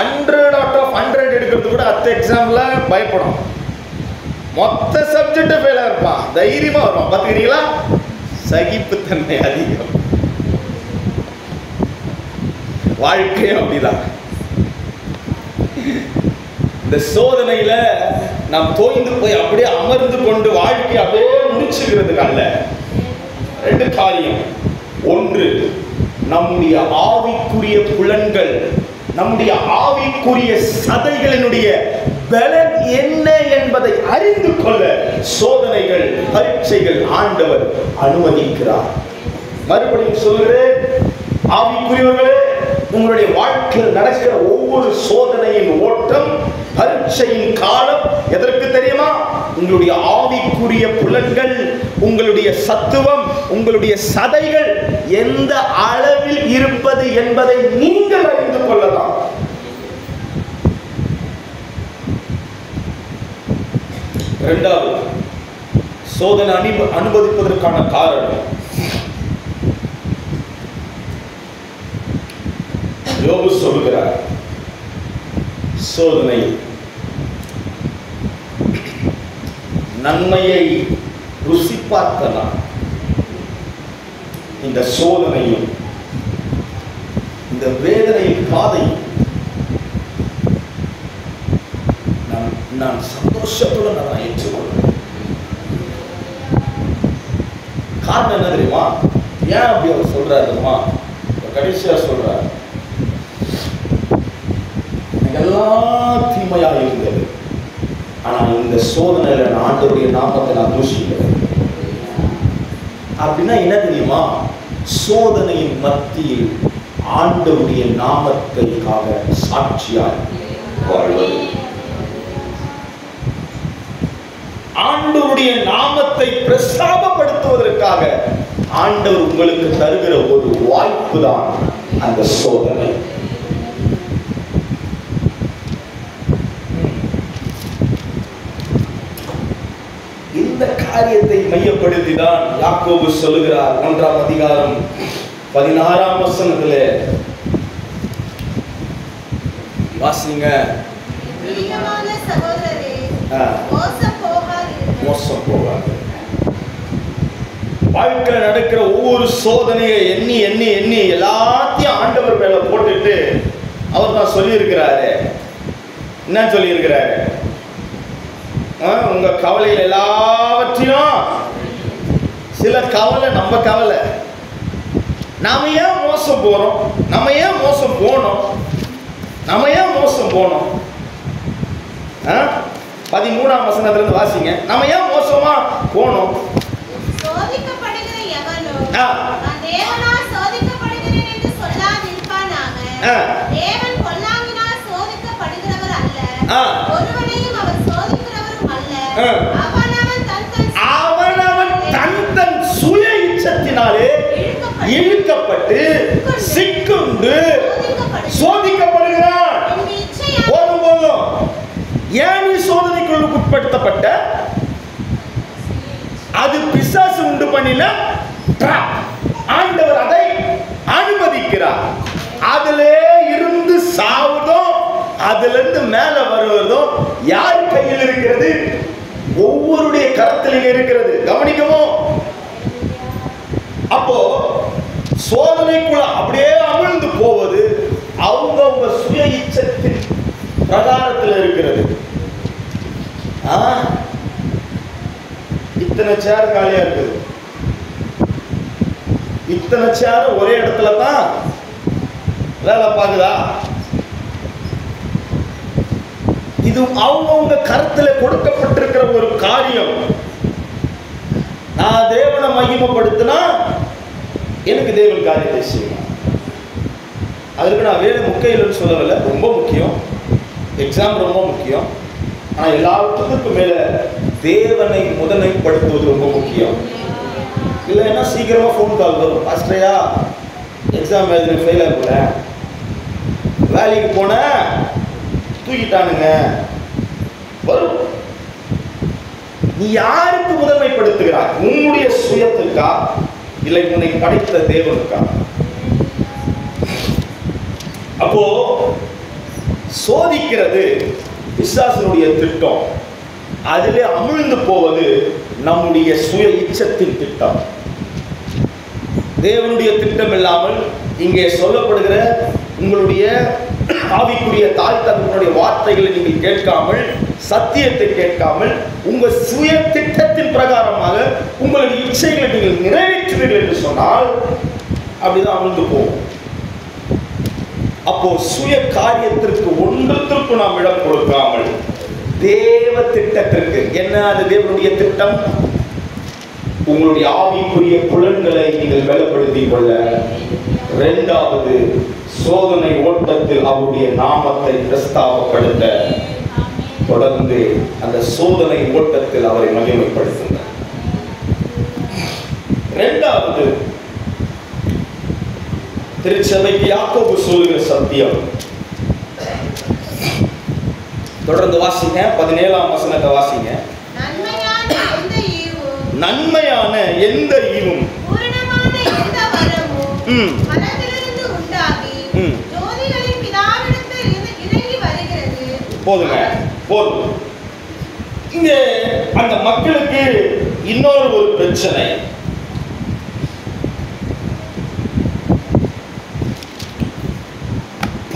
100 out of 100 எடுக்கிறது கூட அடுத்த எக்ஸாம்ல பயப்படும். மொத்த சப்ஜெக்ட் ஃபெயிலா இருப்பான், தைரியமா வருவான். பாத்துக்கிறீங்களா? சகிப்புத்தன்மை அதிகம். வாழ்க்கையும் அப்படிதான். இந்த சோதனையில நாம் தோய்ந்து போய் அப்படியே அமர்ந்து கொண்டு வாழ்க்கை அப்படியே முடிச்சுக்கிறதுக்கு அல்ல. 2 காரியம். ஒன்று, நம்முடைய ஆவிக்குரிய புலன்கள், நம்முடைய ஆவிக்குரிய சதைகளினுடைய பலன் என்ன என்பதை அறிந்து கொள்ள சோதனைகள், பரீட்சைகள் ஆண்டவர் அனுமதிக்கிறார். மறுபடியும் சொல்கிறேன், ஆவிக்குரியவர்களே, உங்களுடைய வாழ்க்கையில் நடக்கிற ஒவ்வொரு சோதனையின் ஓட்டம், பரீட்சையின் காலம் எதற்கு தெரியுமா? உங்களுடைய ஆவிக்குரிய புலன்கள், உங்களுடைய சத்துவம், உங்களுடைய சதைகள் எந்த அளவில் இருப்பது என்பதை நீங்கள் அறிந்து கொள்ளலாம். இரண்டாவது, சோதனை அனுமதிப்பதற்கான காரணம், யோபு சொல்கிறார், சோதனை நன்மையை ருசி பார்த்தனா, இந்த சோதனையும் இந்த வேதனையின் பாதையும் நான் சந்தோஷத்துடன் நான் ஏற்றுக்கொள்றேன். காரணம் என்ன தெரியுமா? ஏன் அப்படி அவர் சொல்றாருமா? கடைசியா சொல்றார், எல்லாம் தீமையாக இருந்தது, ஆனால் இந்த சோதனையில நான் ஆண்டவருடைய நாமத்தை நான் தூஷிக்கிறேன். அப்படின்னா என்ன தெரியுமா? சோதனையின் மத்தியில் ஆண்டவருடைய நாமத்திற்காக சாட்சியாய் வாழ்வது. ஆண்டவருடைய நாமத்தை பிரஸ்தாபப்படுத்துவதற்காக ஆண்டவர் உங்களுக்கு தருகிற ஒரு வாய்ப்பு தான் அந்த சோதனை. இந்த காரியத்தை மையப்படுத்தி தான் யாக்கோபு சொல்லுகிறார் 1ஆம் அதிகாரம் 16ஆம் வசனத்திலே வாசிங்க. பிரியமான சகோதரரே, மோசம் போகாது. வாழ்க்கையில் நடக்கிற ஒவ்வொரு சோதனையை எண்ணி எண்ணி எண்ணி எல்லாத்தையும் ஆண்டவர் மேல போட்டுட்டு அவர் தான் சொல்லியிருக்கிறாரு. என்ன சொல்லியிருக்கிறாரு? உங்க கவலையில் எல்லாவற்றையும், சில கவலை நம்ம கவலை, நாம ஏன் மோசம் போறோம், நம்ம ஏன் மோசம் போனோம், நம்ம ஏன் மோசம் போனோம்? 13ஆம் வசனத்திலிருந்து வாசிங்க. நம்ம ஏன் மோசமா போனோம்? சோதிக்கப்படுகிற எவனும் நான் தேவனால் சோதிக்கப்படுகிறேன் என்று சொல்லாதிருப்பானாக. தேவன் பொல்லாங்கினால் சோதிக்கப்படுகிறவர் அல்ல, ஒருவனையும் அவர் சோதிக்கிறவரும் அல்ல. அவனவன் தன் சுய இச்சத்தினாலே இழுக்கப்பட்டு சிக்குண்டு சோதிக்கப்படுகிறான். போதும் போதும். ஏன் நீ சோதனைக்குள் உட்படுத்தப்பட்ட? அது பிசாசு உண்டு பண்ணின ட்ராப். ஆண்டவர் அதை அனுமதிக்கிறார். அதிலே இருந்து சாவதோ அதிலிருந்து மேல வருவதோ யார் கையில் இருக்கிறது? ஒவ்வொருடைய கரத்தில் இருக்கிறது. கவனிக்கவோ. அப்போ சோதனைக்குள்ள அப்படியே அமிழ்ந்து போவது அவங்க சுய இச்சத்தின் பிரகாரத்தில் இருக்கிறது. இத்தனை சேர் காலியா இருக்குது, இத்தனை சேர் ஒரே இடத்துல தான் வேலை பார்க்குதா? இது அவங்க கருத்துல கொடுக்கப்பட்டிருக்கிற ஒரு காரியம். நான் தேவனை மகிமைப்படுத்தினா எனக்கு தேவன் காரியத்தை செய்யணும். அதுக்கு நான் வேலை முக்கியம் சொல்லவில்லை, ரொம்ப முக்கியம், எக்ஸாம் ரொம்ப முக்கியம். ஆனால் எல்லாத்துக்கும் மேல தேவனை முதன்மைப்படுத்துவது ரொம்ப முக்கியம். இல்லைன்னா சீக்கிரமா ஃபோன் கால் வரும், பாஸ்டரையா எக்ஸாம் எழுதி ஃபெயில் ஆகல, வேலைக்கு போன தூக்கிட்டானுங்க வரும். நீ யாருக்கு முதன்மைப்படுத்துகிறாய்? உன்னுடைய சுயத்துக்கா இல்லை உன்னை படைத்த தேவனுக்கா? அப்போ சோதிக்கிறது பிசாசனுடைய திட்டம், அதிலே அமிழ்ந்து போவது நம்முடைய சுய இச்சத்தின் திட்டம். தேவனுடைய திட்டம் இல்லாமல் இங்கே சொல்லப்படுகிற உங்களுடைய ஆவிக்குரிய தாய் தகப்பனுடைய வார்த்தைகளை நீங்கள் கேட்காமல் சத்தியத்தை கேட்காமல் உங்க சுய திட்டத்தின் பிரகாரமாக உங்களுடைய இச்சைகளை நீங்கள் நிறைவேற்றுவீர்கள் என்று சொன்னால் அப்படிதான் அமர்ந்து போகும். அப்போ சுய காரியத்திற்கு ஒன்றுத்திற்கு நாம் இடம் கொடுக்காமல் தேவ திட்டத்திற்கு, என்ன அது தேவனுடைய திட்டம்? உங்களுடைய ஆவிக்குரிய புலன்களை நீங்கள் பலப்படுத்திக் கொள்ள, இரண்டாவது சோதனை ஓட்டத்தில் அவருடைய நாமத்தை பிரஸ்தாபப்படுத்த, தொடர்ந்து அந்த சோதனை ஓட்டத்தில் அவரை மகிமைப்படுத்துங்கள். இரண்டாவது திருச்சபைக்கு யாக்கோபு சொல்லுகிற சத்தியம். தொடர்ந்து வாசிங்க, 17ஆம் வசனத்தை வாசிங்க. நன்மையான எந்த ஈவும் பூரணமான எந்த வரமும் மனதிலிருந்து உண்டாகி ஜோதிகளின் பிதாவிடத்தில் இறங்கி வருகிறது. போதுங்க, போதும். இங்க அந்த மக்களுக்கு இன்னொரு ஒரு பிரச்சனை.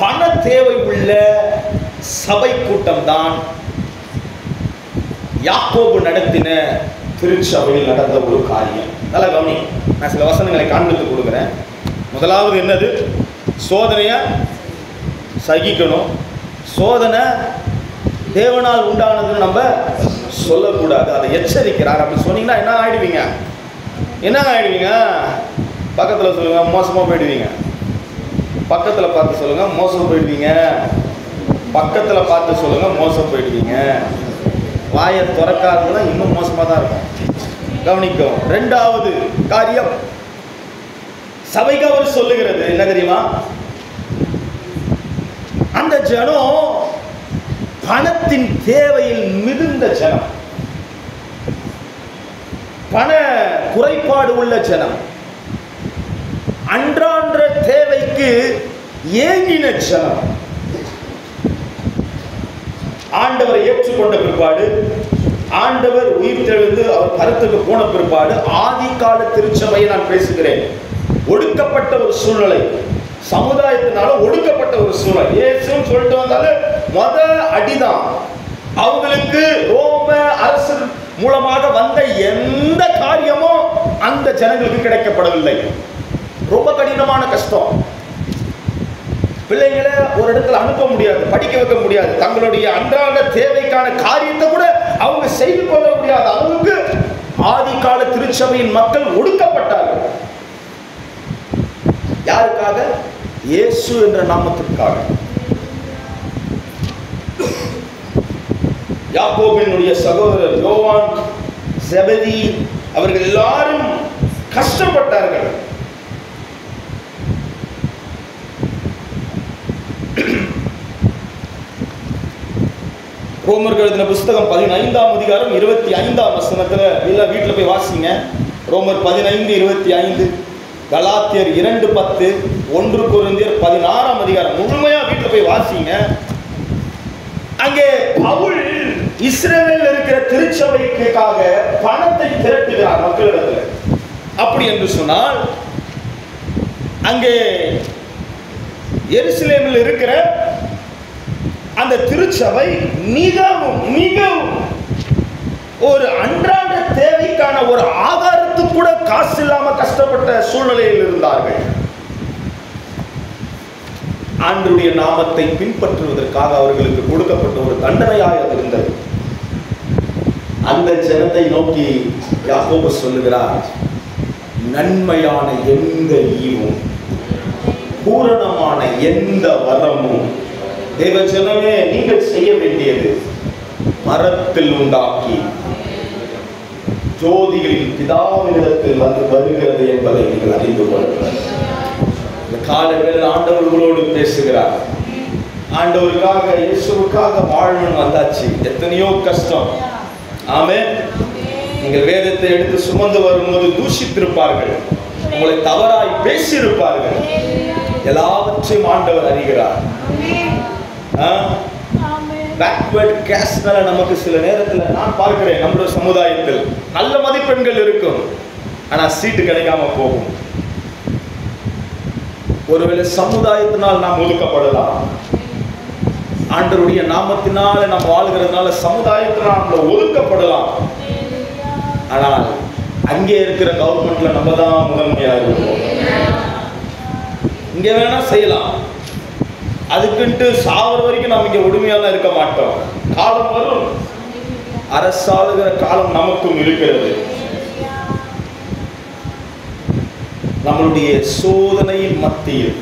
பண தேவை உள்ள சபை கூட்டம் தான் யாக்கோபு நடத்தின திருச்சபையில் நடந்த ஒரு காரியம். நல்லா கவனி, நான் சில வசனங்களை காண்பித்து கொடுக்குறேன். முதலாவது என்னது? சோதனையை சகிக்கணும். சோதனை தேவனால் உண்டானதுன்னு நம்ம சொல்லக்கூடாது, அதை எச்சரிக்கிறார். அப்படி சொன்னீங்கன்னா என்ன ஆயிடுவீங்க? என்ன ஆயிடுவீங்க? பக்கத்தில் சொல்லுங்க, மோசமாக போயிடுவீங்க. பக்கத்தில் பார்த்து சொல்லுங்க, மோசம் போயிடுவீங்க. பக்கத்தில் பார்த்து சொல்லுங்க, மோசம் போயிடுவீங்க. வாயை திறக்காததுலாம் இன்னும் மோசமாக தான் இருக்கும். கவனிக்கும். இரண்டாவது காரியம், சபைக்கு அவர் சொல்லுகிறது என்ன தெரியுமா? அந்த ஜனம் பணத்தின் தேவையில் மிகுந்த ஜனம், பண குறைபாடு உள்ள ஜனம், அன்றான்ற தேவைக்கு ஏங்கின ஜனம். ஆண்டவரை ஏற்றுக்கொண்ட பிற்பாடு, ஆண்டவர் உயிர் தெழுந்து அவர் கருத்துக்கு போன பிற்பாடு, ஆதி கால திருச்சபையை நான் பேசுகிறேன். ஒடுக்கப்பட்ட ஒரு சூழ்நிலை, சமுதாயத்தினால ஒடுக்கப்பட்ட ஒரு சூழ்நிலை. இயேசுன்னு சொல்லிட்டு வந்தாலும் அடிதான். அவங்களுக்கு ரோம அரசு மூலமாக வந்த எந்த காரியமும் அந்த ஜனங்களுக்கு கிடைக்கப்படவில்லை. ரொம்ப கடினமான கஷ்டம். பிள்ளைங்களை ஒரு இடத்துல அனுப்ப முடியாது, படிக்க வைக்க முடியாது, தங்களுடைய அன்றாட தேவைக்கான காரியத்தை கூட அவங்க செய்து கொள்ள முடியாது. அவங்களுக்கு ஆதி கால திருச்சபையின் மக்கள் ஒடுக்கப்பட்டார்கள். யாருக்காக? இயேசு என்ற நாமத்திற்காக. யாக்கோபினுடைய சகோதரர் யோவான், செபதி அவர்கள் எல்லாரும் கஷ்டப்பட்டார்கள். ரோமர்கள் எழுதின புஸ்தகம் 15ஆம் அதிகாரம் 25ஆம் வசனத்துல எல்லாம் வீட்டில் போய் வாசிங்க. ரோமர் 15:25, கலாத்தியர் 2:10, 1 கொரிந்தியர் 16ஆம் அதிகாரம் முழுமையா வீட்டில் போய் வாசிங்க. அங்கே பவுல் இஸ்ரவேலில் இருக்கிற திருச்சபைக்காக பணத்தை திரட்டுகிறார் மக்களிடத்தில். அப்படி என்று சொன்னால் அங்கே எருசலேமில் இருக்கிற அந்த திருச்சபை மிகவும் மிகவும் ஒரு அன்றாட தேவைக்கான ஒரு ஆதாரத்துக்கு கூட காசு இல்லாம கஷ்டப்பட்ட சூழ்நிலையில் இருந்தார்கள். ஆண்டவருடைய நாமத்தை பின்பற்றுவதற்காக அவர்களுக்கு கொடுக்கப்பட்ட ஒரு தண்டனையாக அது இருந்தது. அந்த ஜனத்தை நோக்கி யாக்கோபு சொல்லுகிறார், நன்மையான எந்த ஈவும் பூரணமான எந்த வரமும் தேவ ஜனமே நீங்கள் செய்ய வேண்டியது மரத்தில் உண்டாக்கி ஜோதிகளின் பிதாவினிடத்தில் வந்து வருகிறது என்பதை நீங்கள் அறிந்து கொள்ளுங்கள். இந்த காலங்களில் ஆண்டவர்களோடு பேசுகிறார். ஆண்டவருக்காக இயேசுவுக்காக வாழணும் வந்தாச்சு. எத்தனையோ கஷ்டம். ஆமென். நீங்கள் வேதத்தை எடுத்து சுமந்து வரும்போது தூஷித்திருப்பார்கள், உங்களை தவறாய் பேசியிருப்பார்கள். எல்லாவற்றையும் ஆண்டவர் அறிகிறார். பேக்வர்ட் கேஸ்ட்னால நமக்கு சில நேரத்தில் நான் பார்க்கிறேன், நம்முடைய சமுதாயத்தில் நல்ல மதிப்பெண்கள் இருக்கும், ஆனா சீட்டு கிடைக்காம போகும். ஒருவேளை சமுதாயத்தினால் நாம் ஒதுக்கப்படலாம், ஆண்டவருடைய நாமத்தினால நாம் வாழ்கிறதுனால சமுதாயத்தில் நம்மள ஒதுக்கப்படலாம். ஆனால் அங்கே இருக்கிற கவர்மெண்ட்ல நம்ம தான் முதன்மையா இருக்கோம். இங்க வேணா செய்யலாம், அதுக்குன்ட்டு சாவர வரைக்கும் நம்ம இங்க உரிமையால இருக்க மாட்டோம். காலம் வரும், அரசாளுகிற காலம் நமக்கும் இருக்கிறது. நம்மளுடைய சோதனையின் மத்தியில்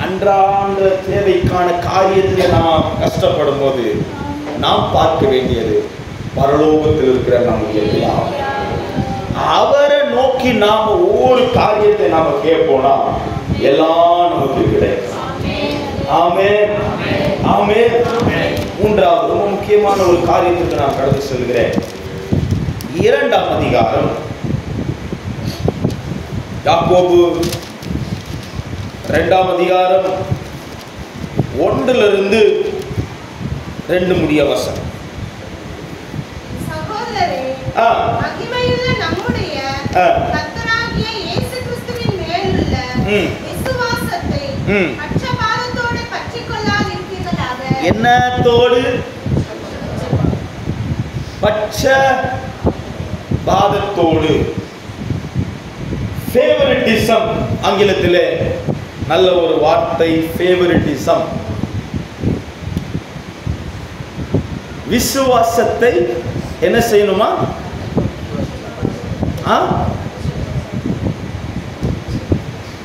அன்றாட தேவைக்கான காரியத்தில் நாம் கஷ்டப்படும் போது நாம் பார்க்க வேண்டியது பரலோகத்தில் இருக்கிற நம்முடைய பிதாவை. அவரை நோக்கி நாம ஒவ்வொரு காரியத்தை நாம கேட்போம்னா எல்லாம் நமக்கு கிடைக்கும். ஆமென், ஆமென். மூன்றாவது ரொம்ப முக்கியமான ஒரு காரியத்துக்கு நான் கடந்து செல்கிறேன். 2ஆம் அதிகாரம் யாக்கோபு 2ஆம் அதிகாரம் 1 2 முடிய வசனம். சகோதரரே, மகிமையுள்ள நம்முடைய கர்த்தராகிய இயேசு கிறிஸ்துவின் மேலுள்ள விசுவாசத்தை பட்சபாதத்தோடு பற்றிக்கொள்ளாதிருப்பீர்களாக. என்னத்தோடு? பட்சபாதத்தோடு. ஃபேவரிட்டிசம், ஆங்கிலத்திலே நல்ல ஒரு வார்த்தை ஃபேவரிட்டிசம். விசுவாசத்தை என்ன செய்யணுமா?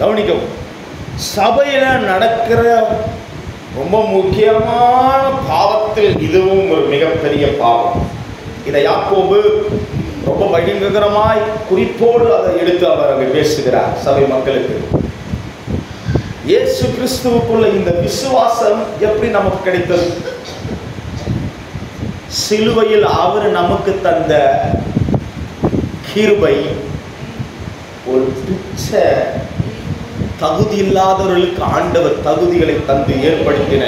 கவனிக்கவும். சபையில நடக்கிற ரொம்ப முக்கியமான பாவத்தில் இதுவும் ஒரு மிகப்பெரிய பாவம். இதை யாக்கோபு ரொம்ப பயங்கரமாய் குறிப்போடு அதை எடுத்து அவர் அங்கே பேசுகிறார் சபை மக்களுக்கு. இயேசு கிறிஸ்துவுக்குள்ள இந்த விசுவாசம் எப்படி நமக்கு கிடைத்தது? சிலுவையில் அவர் நமக்கு தந்த கிருபை. ஒரு துச்ச தகுதி இல்லாதவர்களுக்கு ஆண்டவர் தகுதிகளை தந்து ஏற்படுத்தின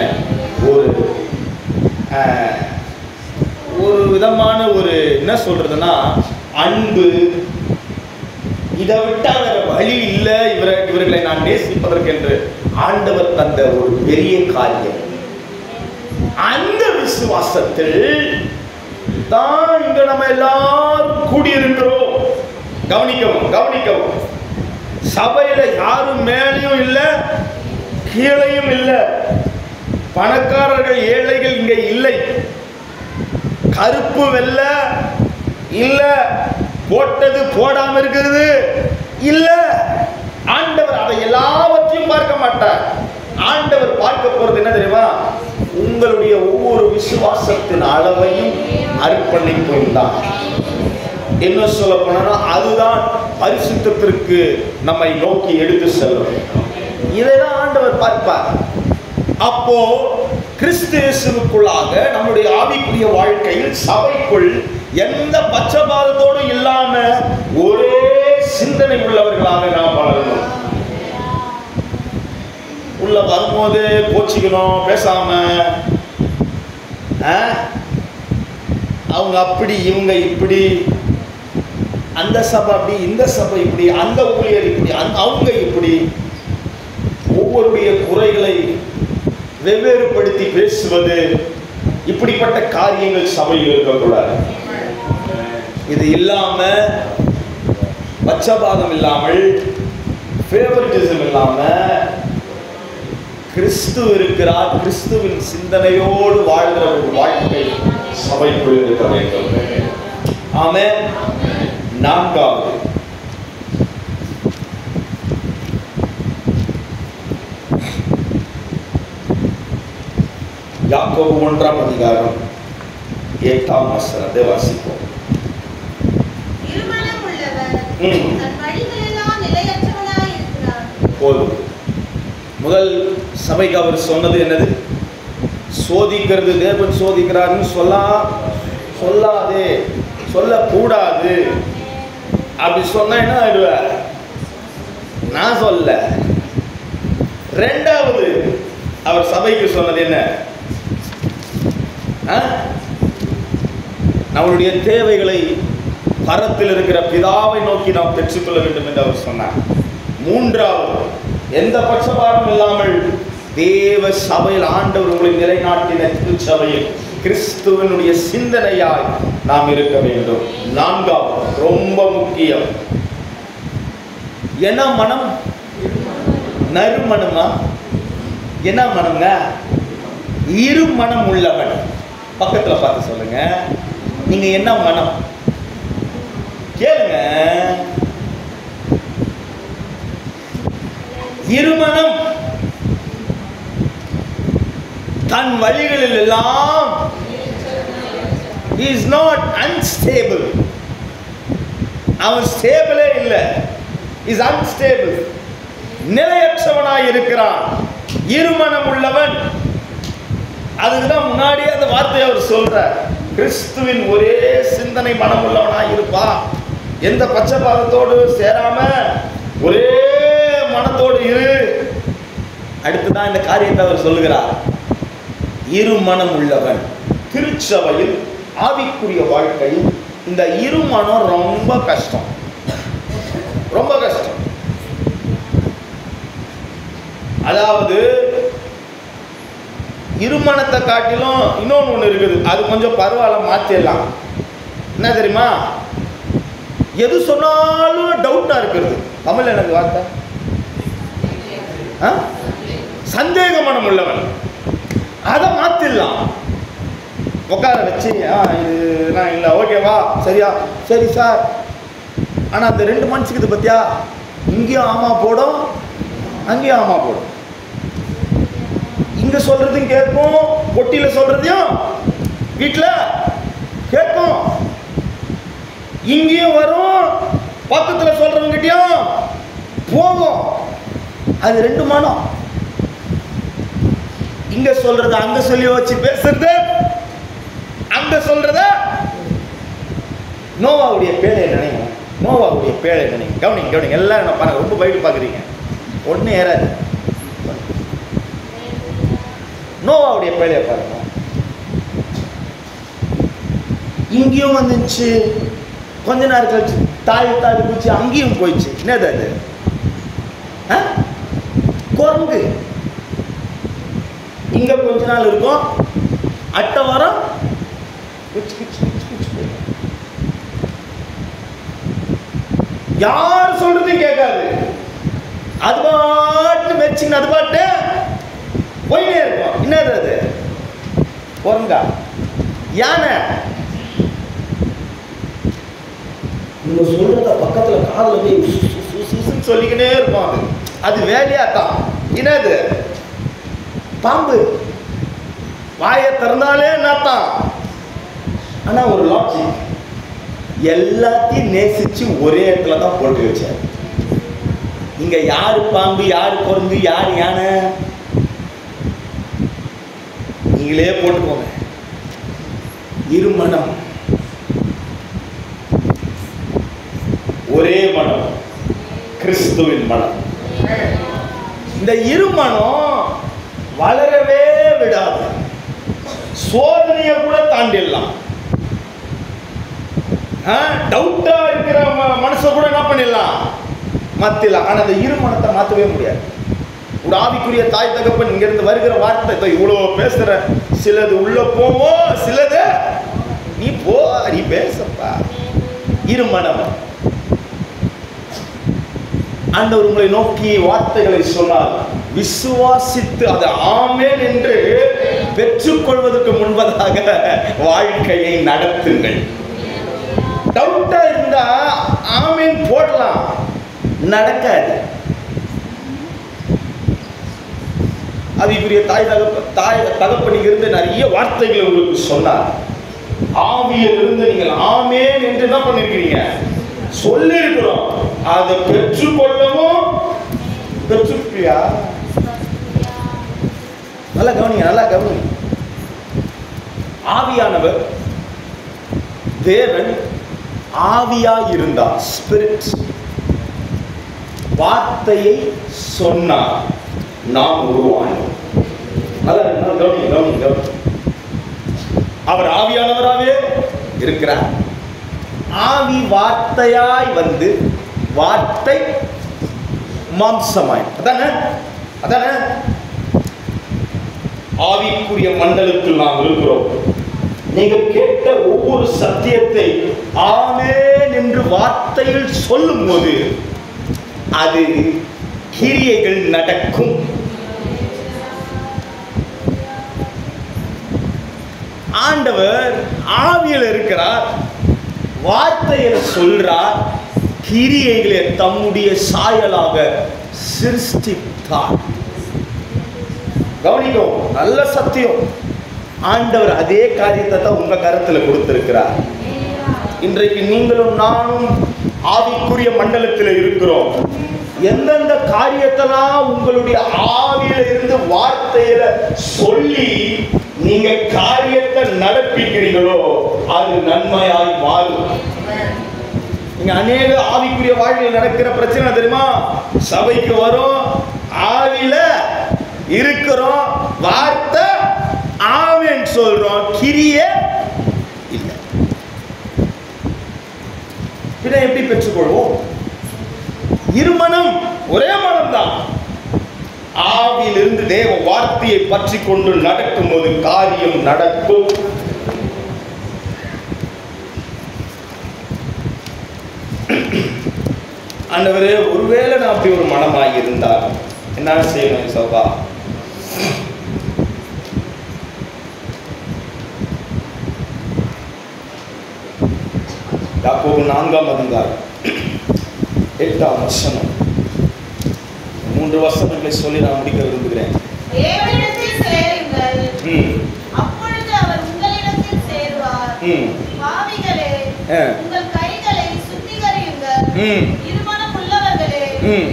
ஒரு விதமான ஒரு என்ன சொல்றதுன்னா அன்பு. இதை விட்டா வேற வழி இல்லை இவர்களை நான் நேசிப்பதற்கு என்று ஆண்டவர் தந்த ஒரு பெரிய காரியம். அந்த விசுவாசத்தில் தான் இங்க நம்ம எல்லாரும் கூடியிருக்கிறோம். கவனிக்கவும் கவனிக்கவும். சபையில யாரும் மேலையும் இல்லை கீழையும் இல்லை, பணக்காரர்கள் ஏழைகள் இங்க இல்லை, கருப்பு வெள்ளை இல்ல, போட்டது போடாம இருக்கிறது இல்ல. ஆண்டவர் அதை எல்லாவற்றையும் பார்க்க மாட்டார். ஆண்டவர் பார்க்க போறது என்ன தெரியுமா? உங்களுடைய ஒவ்வொரு விசுவாசத்தின் அளவையும் அர்ப்பணிப்பும் தான். என்ன சொல்ல போனா அதுதான் பரிசுத்தத்திற்கு நம்மை நோக்கி எடுத்து செல்லும். இதைதான் ஆண்டவர் பார்ப்பார். அப்போ கிறிஸ்து இயேசுவுக்குள்ளாக நம்முடைய ஆவிக்குரிய வாழ்க்கையில் சபைக்குள் எந்த பட்சபாதத்தோடும் இல்லாம ஒரே சிந்தனை உள்ளவர்களாக நாம் வளரணும். உள்ள வரும்போது கோச்சிக்கணும், பேசாம அவங்க அப்படி இவங்க இப்படி, அந்த சபை அப்படி இந்த சபை இப்படி, அந்த ஊழியர் இப்படி அவங்க இப்படி, ஒவ்வொருடைய குறைகளை வெவ்வேறுபடுத்தி பேசுவது, இப்படிப்பட்ட காரியங்கள் சபையில் இருக்கக்கூடாது. இது இல்லாம பட்சபாதம் இல்லாமல் ஃபேவரிட்டிசம் இல்லாம கிறிஸ்து இருக்கிறார், கிறிஸ்துவின் சிந்தனையோடு வாழ்கிற ஒரு வாழ்க்கை சபைக்குள் இருக்க வேண்டும். ஆமென். 4வது யாக்கோபு 1ஆம் அதிகாரம் 8ஆம் வசனத்தை வாசிப்போம். இருமனம் உள்ளவர் தன் வழிகளெல்லாம் நிலையற்றவனாய் இருக்கிறார். போதும். முதல் சபைக்கு அவர் சொன்னது என்னது? சோதிக்கிறது, தேவன் சோதிக்கிறாருன்னு சொல்லாதே, சொல்லக்கூடாது. அப்படி சொன்னா என்ன ஆயிடுவ? நான் சொல்ல. 2வது அவர் சபைக்கு சொன்னது என்ன? நம்மளுடைய தேவைகளை பரத்தில் இருக்கிற பிதாவை நோக்கி நாம் பெற்றுக்கொள்ள வேண்டும் என்று அவர் சொன்னார். 3வது எந்த பட்சபாதம் இல்லாமல் தேவ சபையில் ஆண்டவர் உங்களை நிலைநாட்டின திருச்சபையில் கிறிஸ்துவனுடைய சிந்தனையாய் நாம் இருக்க வேண்டும். நான்காவது ரொம்ப முக்கியம், என்ன மனம்? நறுமணமா? என்ன மனம்ங்க? இரு மனம் உள்ளவன். பக்கத்துல பார்த்து சொல்லுங்க, நீங்க என்ன மனம்? கேளுங்க. இருமனம். தன் வழிகளில் எல்லாம் he is not unstable. அவன் ஸ்டேபிளே இல்லை, is unstable, நிலையற்றவனாய் இருக்கிறான். இருமனம் உள்ளவன். அதுக்குதான் முன்னாடி அந்த வார்த்தையை அவர் சொல்றார். கிறிஸ்துவின் ஒரே சிந்தனை மனம் உள்ளவனாய் இருப்பான். எந்த பட்சபாதத்தோடு சேராம ஒரே மனத்தோடு இரு. அடுத்துதான் இந்த காரியத்தை அவர் சொல்லுகிறார். இருமனம் உள்ளவன். திருச்சபையில் ஆவிக்குரிய வாழ்க்கையில் இந்த இருமனம் ரொம்ப கஷ்டம், ரொம்ப கஷ்டம். அதாவது இருமனத்தை காட்டிலும் இன்னொன்று ஒன்று இருக்குது, அது கொஞ்சம் பரவாயில்ல, மாற்றிடலாம். என்ன தெரியுமா? எது சொன்னாலும் டவுட்டா இருக்கிறது. தமிழ் எனக்கு வார்த்தை சந்தேக மனம் உள்ளவன். அதை மாத்திடலாம். உட்கார வச்சு இதுதான் இல்லை, ஓகேவா, சரியா, சரி சார். ஆனால் அந்த ரெண்டு மனுஷுக்கு பத்தியா, இங்கேயும் ஆமா போடும், அங்கேயும் ஆமா போடும். இங்க சொல்றதையும் கேட்கும், பொட்டியில சொல்றதையும் வீட்டில் கேட்கும். இங்கேயும் வரும், பக்கத்தில் சொல்றவங்கிட்டையும் போகும். அது ரெண்டு மனம். இங்க சொல்றத அங்க சொல்லி வச்சு பேசுறது, அங்க சொல்றத நோவாவுடைய பேழை நினைங்க, நோவாவுடைய பேழை நினைங்க. கவனிங்க கவனிங்க, எல்லாரும் பாருங்க, ரொம்ப பைபிள் பார்க்குறீங்க, ஒன்றும் ஏறாது. நோவாவுடைய பேழையை பாருங்க. இங்கேயும் வந்துச்சு, கொஞ்ச நேரம் கழிச்சு தாய் குச்சி அங்கேயும் போயிடுச்சு. என்னது அது? குரங்கு. இங்க கொஞ்ச நாள் இருக்கும், அட்டை வாரம் யார் சொல்றதையும் கேட்காது. அது பாட்டு மெச்சின்னு அது பாட்டு போயினே இருக்கும். என்னது அது? குரங்கா? யானை? நீங்க சொல்றத பக்கத்துல காதுல போய் சொல்லிக்கிட்டே இருக்கும். அது அது வேலையாத்தான். என்னது? பாம்பு. வாயை திறந்தாலே என்னத்தான். ஆனா ஒரு லாஜிக், எல்லாத்தையும் நேசிச்சு ஒரே இடத்துல தான் போட்டு வச்சார். இங்க யாரு பாம்பு, யாரு குரங்கு, யாரு யானை, நீங்களே போட்டுக்கோங்க. இருமனம், ஒரே மனம், கிறிஸ்துவின் மனம். இந்த இருமனம் வளரவே விடாது. சோதனையை கூட தாண்டிடலாம். டவுட்டா இருக்கிற மனசை கூட என்ன பண்ணிடலாம், மாத்திடலாம். ஆனா அந்த இருமனத்தை மாற்றவே முடியாது. ஒரு ஆவிக்குரிய தாய் தகப்பன் இங்க இருந்து வருகிற வார்த்தை இவ்வளவு பேசுற, சிலது உள்ள போவோம், சிலது நீ போ, நீ பேசப்பா. இருமனம். ஆண்டவர் உங்களை நோக்கி வார்த்தைகளை சொன்னார், விசுவாசித்து அதை ஆமென் என்று பெற்றுக்கொள்வதற்கு முன்பதாக வாழ்க்கையை நடத்துங்கள். டவுட்டா இருந்தா ஆமென் போடலாம், நடக்காது. அதுக்குரிய தாய் தகப்பனில் இருந்து நிறைய வார்த்தைகளை உங்களுக்கு சொன்னார். ஆவியில் இருந்து நீங்கள் ஆமென் என்று என்ன பண்ணிருக்கீங்க, சொல்லி இருக்கிறோம். அதை பெற்றுக்கொள்ளவும் பெற்றுக்கியா? நல்லா கவனிங்க, நல்லா கவனிங்க. ஆவியானவர், தேவன் ஆவியாய் இருந்தார், ஸ்பிரிட். வார்த்தையை சொன்னார், நாம் உருவானோம். அவர் ஆவியானவராகவே இருக்கிறார். ஆவி வார்த்தையாய் வந்து, வார்த்தை மாம்சமாய், அதானே அதானே ஆவிக்குரிய மண்டலத்தில் நாம் இருக்கிறோம். நீங்கள் கேட்ட ஒவ்வொரு சத்தியத்தை ஆமென் என்று வார்த்தையில் சொல்லும் போது அது கிரியைகள் நடக்கும். ஆண்டவர் ஆவியில் இருக்கிறார், வார்த்தையில சொல்றார், கிரியைகளை தம்முடைய சாயலாக சிருஷ்டித்தார். கவனிக்கும், நல்ல சத்தியம். ஆண்டவர் அதே காரியத்தை தான் உங்க கருத்துல கொடுத்திருக்கிறார். இன்றைக்கு நீங்களும் நானும் ஆவிக்குரிய மண்டலத்தில் இருக்கிறோம். எந்தெந்த காரியத்தெல்லாம் உங்களுடைய ஆவியில இருந்து வார்த்தையில சொல்லி நீங்க காரியத்தை நடப்பிக்கிறீங்களோ அது நன்மையாய் மாறும். நீங்க அநேக ஆவிக்குரிய வாழ்க்கையில் நடக்கிற பிரச்சனை தெரியுமா? சபைக்கு வரும், ஆவியில இருக்கிறோம், வார்த்தை ஆமென் சொல்றோம், கிரியை இல்லை. பின்ன எப்படி பெற்றுக்கொள்வோம்? இருமனம், ஒரே மனம் தான். ஆவியிலிருந்து தேவ வார்த்தையை பற்றி கொண்டு நடக்கும் போது காரியம் நடக்கும். ஆண்டவரே, ஒருவேளை நான் அப்படி ஒரு மனமாய் இருந்தால் என்ன செய்யணும் சோபா? யாக்கோபு 4ஆம் அதிகாரம் 8ஆம் வசனம். 3 வசனங்களை சொல்லி நான் முடிக்க விரும்புகிறேன். தேவனிடத்தில் சேருங்கள், அப்பொழுது அவர் உங்களிடத்தில் சேருவார். பாவிகளே, உங்கள் கைகளை சுத்திகரியுங்கள். இருமனம் உள்ளவர்களே,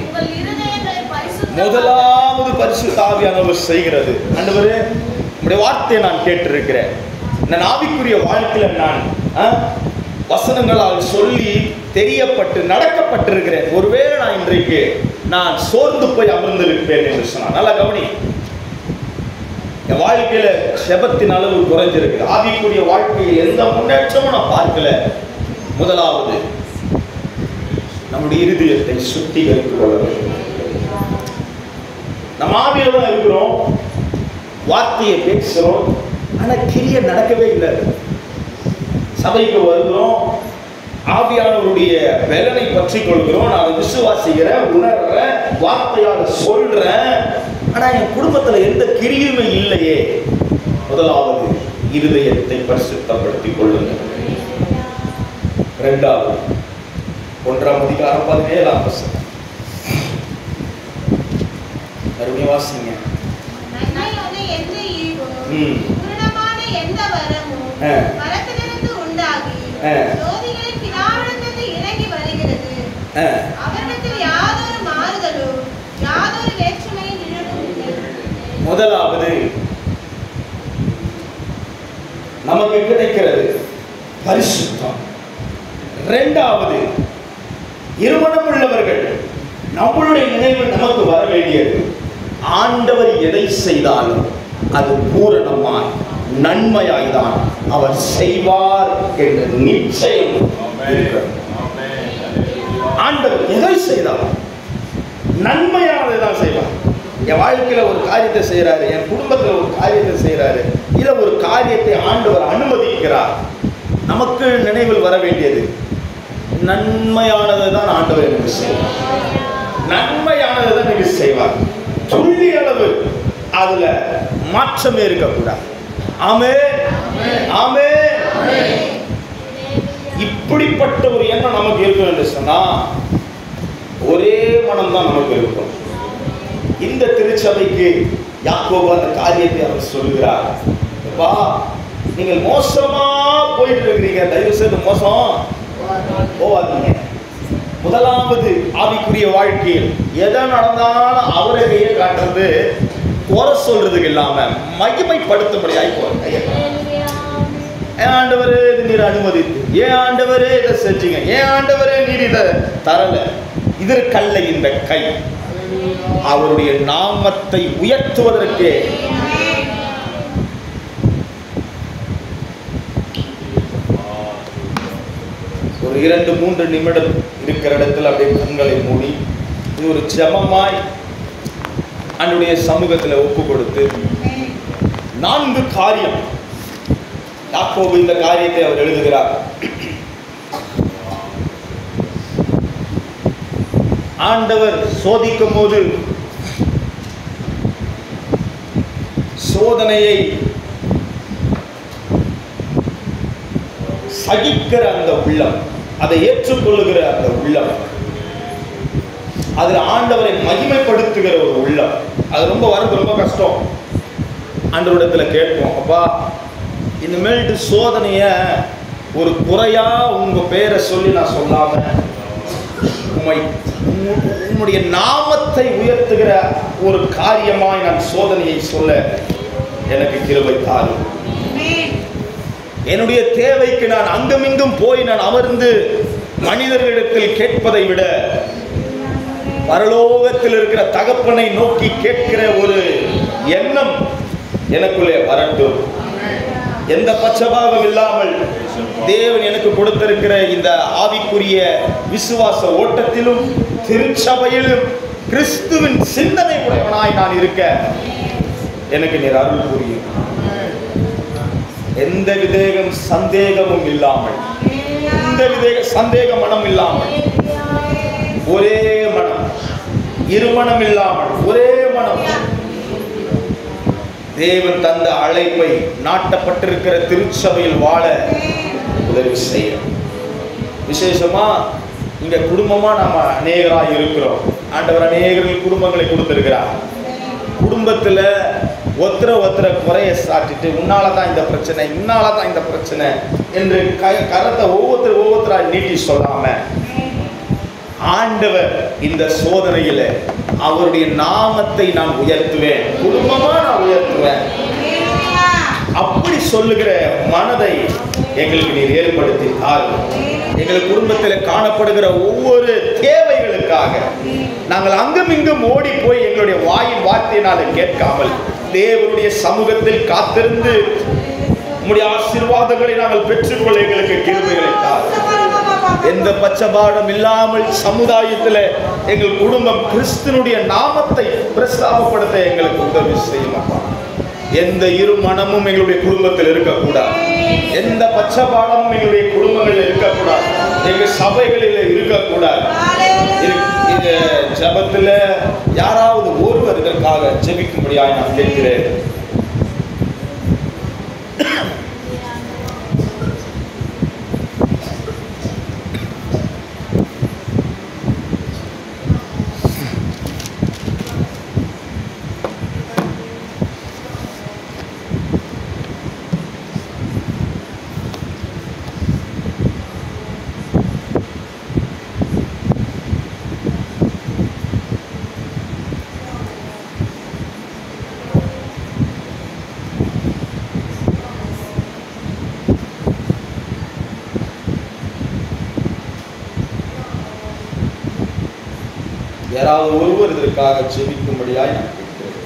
உங்கள் இருதயங்களை பரிசுத்தமாக்குங்கள். முதலாவது பரிசுத்த ஆவியானவர் செய்கிறது. ஆண்டவரே, உம்முடைய வார்த்தையை நான் கேட்டிருக்கிறேன். நான் ஆவிக்குரிய வாழ்க்கையில நான் வசனங்களால் சொல்லி தெரியப்பட்டு நடக்கப்பட்டிருக்கிறேன். ஒருவேளை நான் இன்றைக்கு நான் சோர்ந்து போய் அமர்ந்திருப்பேன் என்று சொன்னான். நல்லா கவனி. என் வாழ்க்கையில செபத்தின் அளவு குறைஞ்சிருக்கு. ஆவிக்குரிய வாழ்க்கையில் எந்த முன்னேற்றமும் நான் பார்க்கல. முதலாவது நம்முடைய இருதயத்தை சுத்திகரித்துக் கொள்ள வேண்டும். நம்ம ஆவியில தான் இருக்கிறோம், வார்த்தையை பேசுறோம், ஆனா கிரியை நடக்கவே இல்லை. சபைக்கு வருகிறோம், ஆவியானவருடைய பலனை பற்றி கொள்கிறோம், நான் விசுவாசிக்கிறேன், உணர்றேன், வார்த்தையால் சொல்றேன், ஆனா என் குடும்பத்துல எந்த கிரியுமே இல்லையே. முதலாவது இருதயத்தை பரிசுத்தப்படுத்திக் கொள்ளுங்கள். இரண்டாவது 1ஆம் அதிகாரம் 17ஆம் வசனம். மறுபடியும் வாசிங்க. ஜோதிகளின் பிதாவிடமிருந்து இறங்கி வருகிறது. அவரிடத்தில் யாதொரு மாறுதலும் யாதொரு வேற்றுமையும் நிழலும் இல்லை. முதலாவது நமக்கு கிடைக்கிறது பரிசுத்தம். இரண்டாவது இருமனம் உள்ளவர்கள். நம்மளுடைய நினைவு நமக்கு வர வேண்டியது, ஆண்டவர் எதை செய்தாலும் அது பூரணமாய் நன்மையாய்தான் அவர் செய்வார் என்ற நிச்சயம் இருக்கிறது. ஆண்டவர் எதை செய்தாலும் நன்மையானதை தான் செய்வார். என் வாழ்க்கையில ஒரு காரியத்தை செய்யறாரு, என் குடும்பத்துல ஒரு காரியத்தை செய்யறாரு, இத ஒரு காரியத்தை ஆண்டவர் அனுமதிக்கிறார். நமக்கு நினைவில் வர வேண்டியது நன்மையானதை தான் ஆண்டவர் எனக்கு செய்வார். நன்மையானதை தான் எனக்கு செய்வார். துள்ளி அளவு அதுல மாற்றமே இருக்கக்கூடாது. ஆமென், ஆமென். இப்படிப்பட்ட ஒரு எண்ணம் நமக்கு இருக்கும் என்று சொன்னா ஒரே மனம் தான் நமக்கு இருக்கும். இந்த திருச்சபைக்கு யாக்கோபு அந்த காரியத்தை அவர் சொல்கிறார். நீங்கள் மோசமா போயிட்டு இருக்கிறீங்க, தயவு செய்து மோசம் போவாதீங்க. முதலாவது ஆவிக்குரிய வாழ்க்கையில் எதை நடந்தாலும் அவரை கையை காட்டுறது, குறை சொல்றதுக்கு இல்லாம மகிமைப்படுத்தும்படியாய் போறேன். ஏன் ஆண்டவரே இது நீர் அனுமதித்து, ஏன் ஆண்டவரே இதை செஞ்சீங்க, ஏன் ஆண்டவரே நீர் இதை தரல, இதற்கல்ல இந்த கை அவருடைய நாமத்தை உயர்த்துவதற்கே. ஒரு 2-3 நிமிடம் இருக்கிற இடத்துல அப்படியே கண்களை மூடி இது ஒரு ஜெபமாய் ஆண்டவருடைய சமூகத்தில் ஒப்பு கொடுத்து 4 காரியம் யாக்கோபு இந்த காரியத்தை அவர் எழுதுகிறார். ஆண்டவர் சோதிக்கும் போது சோதனையை சகிக்கிற அந்த உள்ளம், அதை ஏற்றுக்கொள்ளுகிற அந்த உள்ளம், அதில் ஆண்டவரை மகிமைப்படுத்துகிற ஒரு உள்ளம், அது ரொம்ப கஷ்டம். ஆண்டவரிடத்தில் கேட்போம், அப்பா இனிமேல்ட்டு சோதனைய ஒரு குறையா உங்க பேரை சொல்லி நான் சொல்லாம உம்முடைய நாமத்தை உயர்த்துகிற ஒரு காரியமாய் நான் சோதனையை சொல்ல எனக்கு கிருபை தாரும். என்னுடைய தேவைக்கு நான் அங்குமிங்கும் போய் நான் அமர்ந்து மனிதர்களிடத்தில் கேட்பதை விட பரலோகத்தில் இருக்கிற தகப்பனை நோக்கி கேட்கிற ஒரு எண்ணம் எனக்குள்ளே வரட்டும். எந்த பட்சபாதம் இல்லாமல் தேவன் எனக்கு கொடுத்திருக்கிற இந்த ஆவிக்குரிய விசுவாச ஓட்டத்திலும் திருச்சபையிலும் கிறிஸ்துவின் சிந்தனை உடையவனாய் நான் இருக்க எனக்கு நீர் அருள் புரியும். எந்த வித சந்தேகமும் இல்லாமல், சந்தேக மனம் இல்லாமல், ஒரே மனம், இருமனம் இல்லாமல் ஒரே மனம், தேவன் தந்த அழைப்பை நாட்டப்பட்டிருக்கிற திருச்சபையில் வாழ உதவி செய்ய. விசேஷமா இங்க குடும்பமா நாம அநேகராய் இருக்கிறோம். ஆண்டவர் அநேகர்கள் குடும்பங்களை கொடுத்திருக்கிறார். குடும்பத்துல ஒருத்தர குறைய சாட்டிட்டு உன்னாலதான் இந்த பிரச்சனை, இன்னாலதான் இந்த பிரச்சனை என்று கரத்தை ஒவ்வொருத்தராய் நீட்டி சொல்லாம ஆண்டவர் இந்த சோதனையில அவருடைய நாமத்தை நான் உயர்த்துவேன், குடும்பமா நான் உயர்த்துவேன், அப்படி சொல்லுகிற மனதை எங்களுக்கு நீர் ஏற்படுத்தி தாரும். எங்கள் குடும்பத்தில் காணப்படுகிற ஒவ்வொரு தேவைகளுக்காக நாங்கள் அங்கும் இங்கும் ஓடி போய் எங்களுடைய வாயின் வார்த்தையினால கேட்காமல் தேவனுடைய சமூகத்தில் காத்திருந்து உம்முடைய ஆசீர்வாதங்களை நாங்கள் பெற்றுக்கொள்ள எங்களுக்கு கிருபைகளை தாரும். எந்த பட்சபாடம் இல்லாமல் சமுதாயத்தில் எங்கள் குடும்பம் கிறிஸ்துனுடைய நாமத்தை பிரஸ்தாபப்படுத்த எங்களுக்கு உதவி செய்யும். எந்த இரு மனமும் எங்களுடைய குடும்பத்தில் இருக்கக்கூடாது, எந்த பட்சபாடமும் எங்களுடைய குடும்பங்களில் இருக்கக்கூடாது, எங்கள் சபைகளில் இருக்கக்கூடாது. இந்த ஜபத்தில் யாராவது ஒருவர் இதற்காக ஜெபிக்கும்படியாக நான் கேட்கிறேன். யாராவது ஒருவர் இதற்காக ஜெபிக்கும்படியாய் நான் கேட்கிறேன்.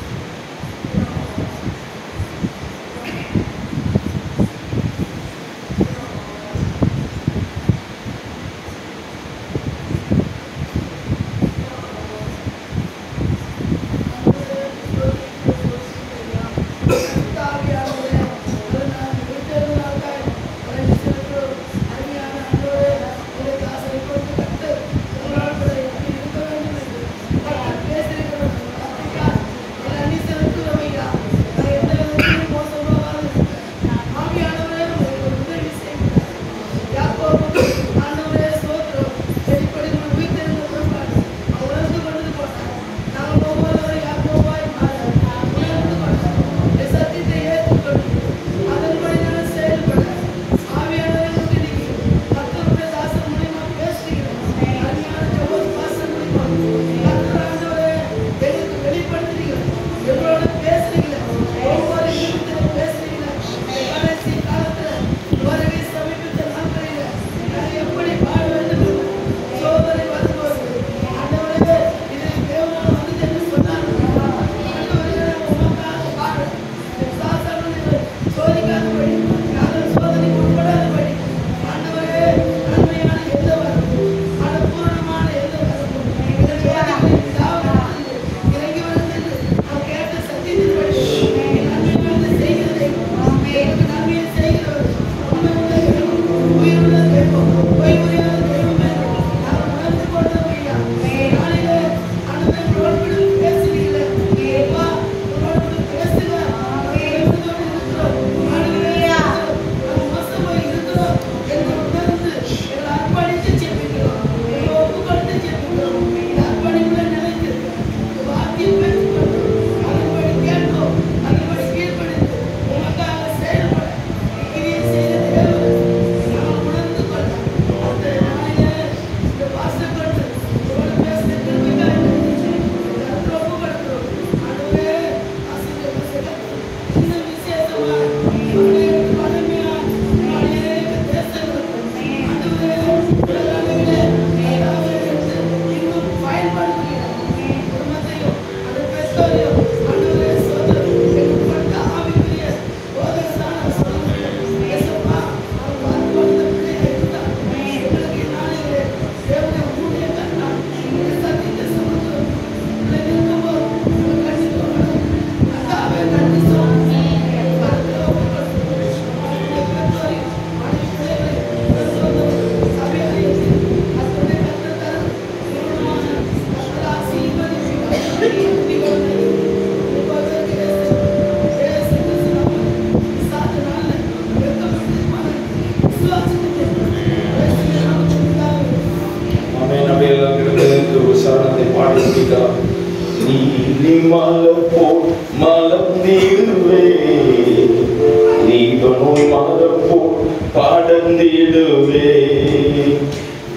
மலர்ந்திடுவே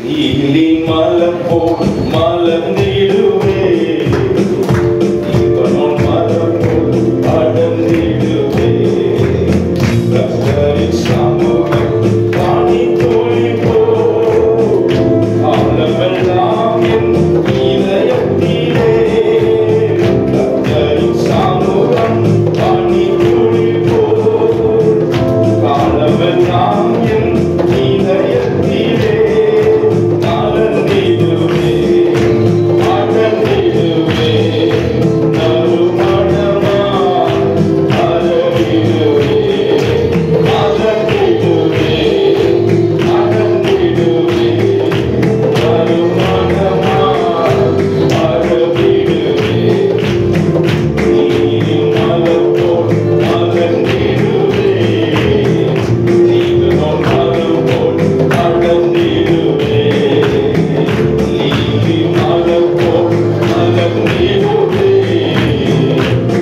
நீலி மலை போல் மலர்ந்திடுவே இவனும் மரம் போல் அடர்ந்திடுவே கர்த்தரின் சமூகம் பாணி தோழி போல் காலமெல்லாம் என் இதயத்திலே கர்த்தரின் சமூகம் பாணி தோழி போல் காலமெல்லாம் என் இதயத்திலே மலர்ந்திடுவே அடர்ந்திடுவே நறுமணமா அருகிடுவே மலர்ந்திடுவே அடர்ந்திடுவே நறுமணமா அருகிடுவே நீ மலர் போல் மலர்ந்திடுவே நீங்களும் மலர் போல் அடர்ந்திடுவே நீ மலர் போல் மலர்ந்திடுவே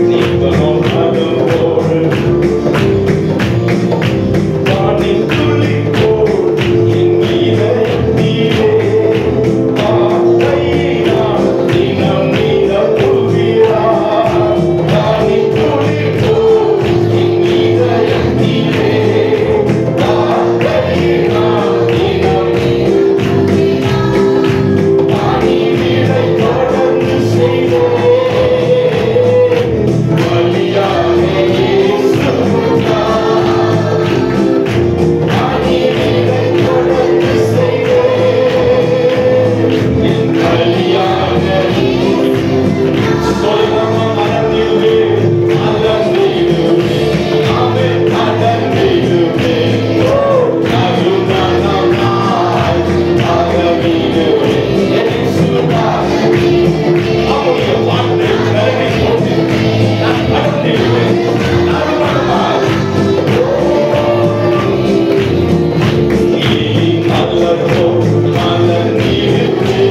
நீங்களும் மலர் போல் வானின் துளி போல் என் இதயத்திலே வார்த்தையினால் தினம் நிரப்புகிறார் வானின் துளி போல் என் இதயத்திலே வார்த்தையினால் தினம் வானிலை தொடர்ந்து செய்தேன் வழியாக இயேசுதான் வானிலை தொடர்ந்து செய்தேன் என் வழியாக சொல்லமா மறந்திடுவே மறந்திடுவே நாமே அடங்கிடுவே கருணானாய் அகமிடுவே இயேசுதான் அவருடைய வார்த்தை கருணை போட்டு நான் அடங்கிடுவேன் நறுமணமாய் மலர் போல் மலர்ந்திடுவே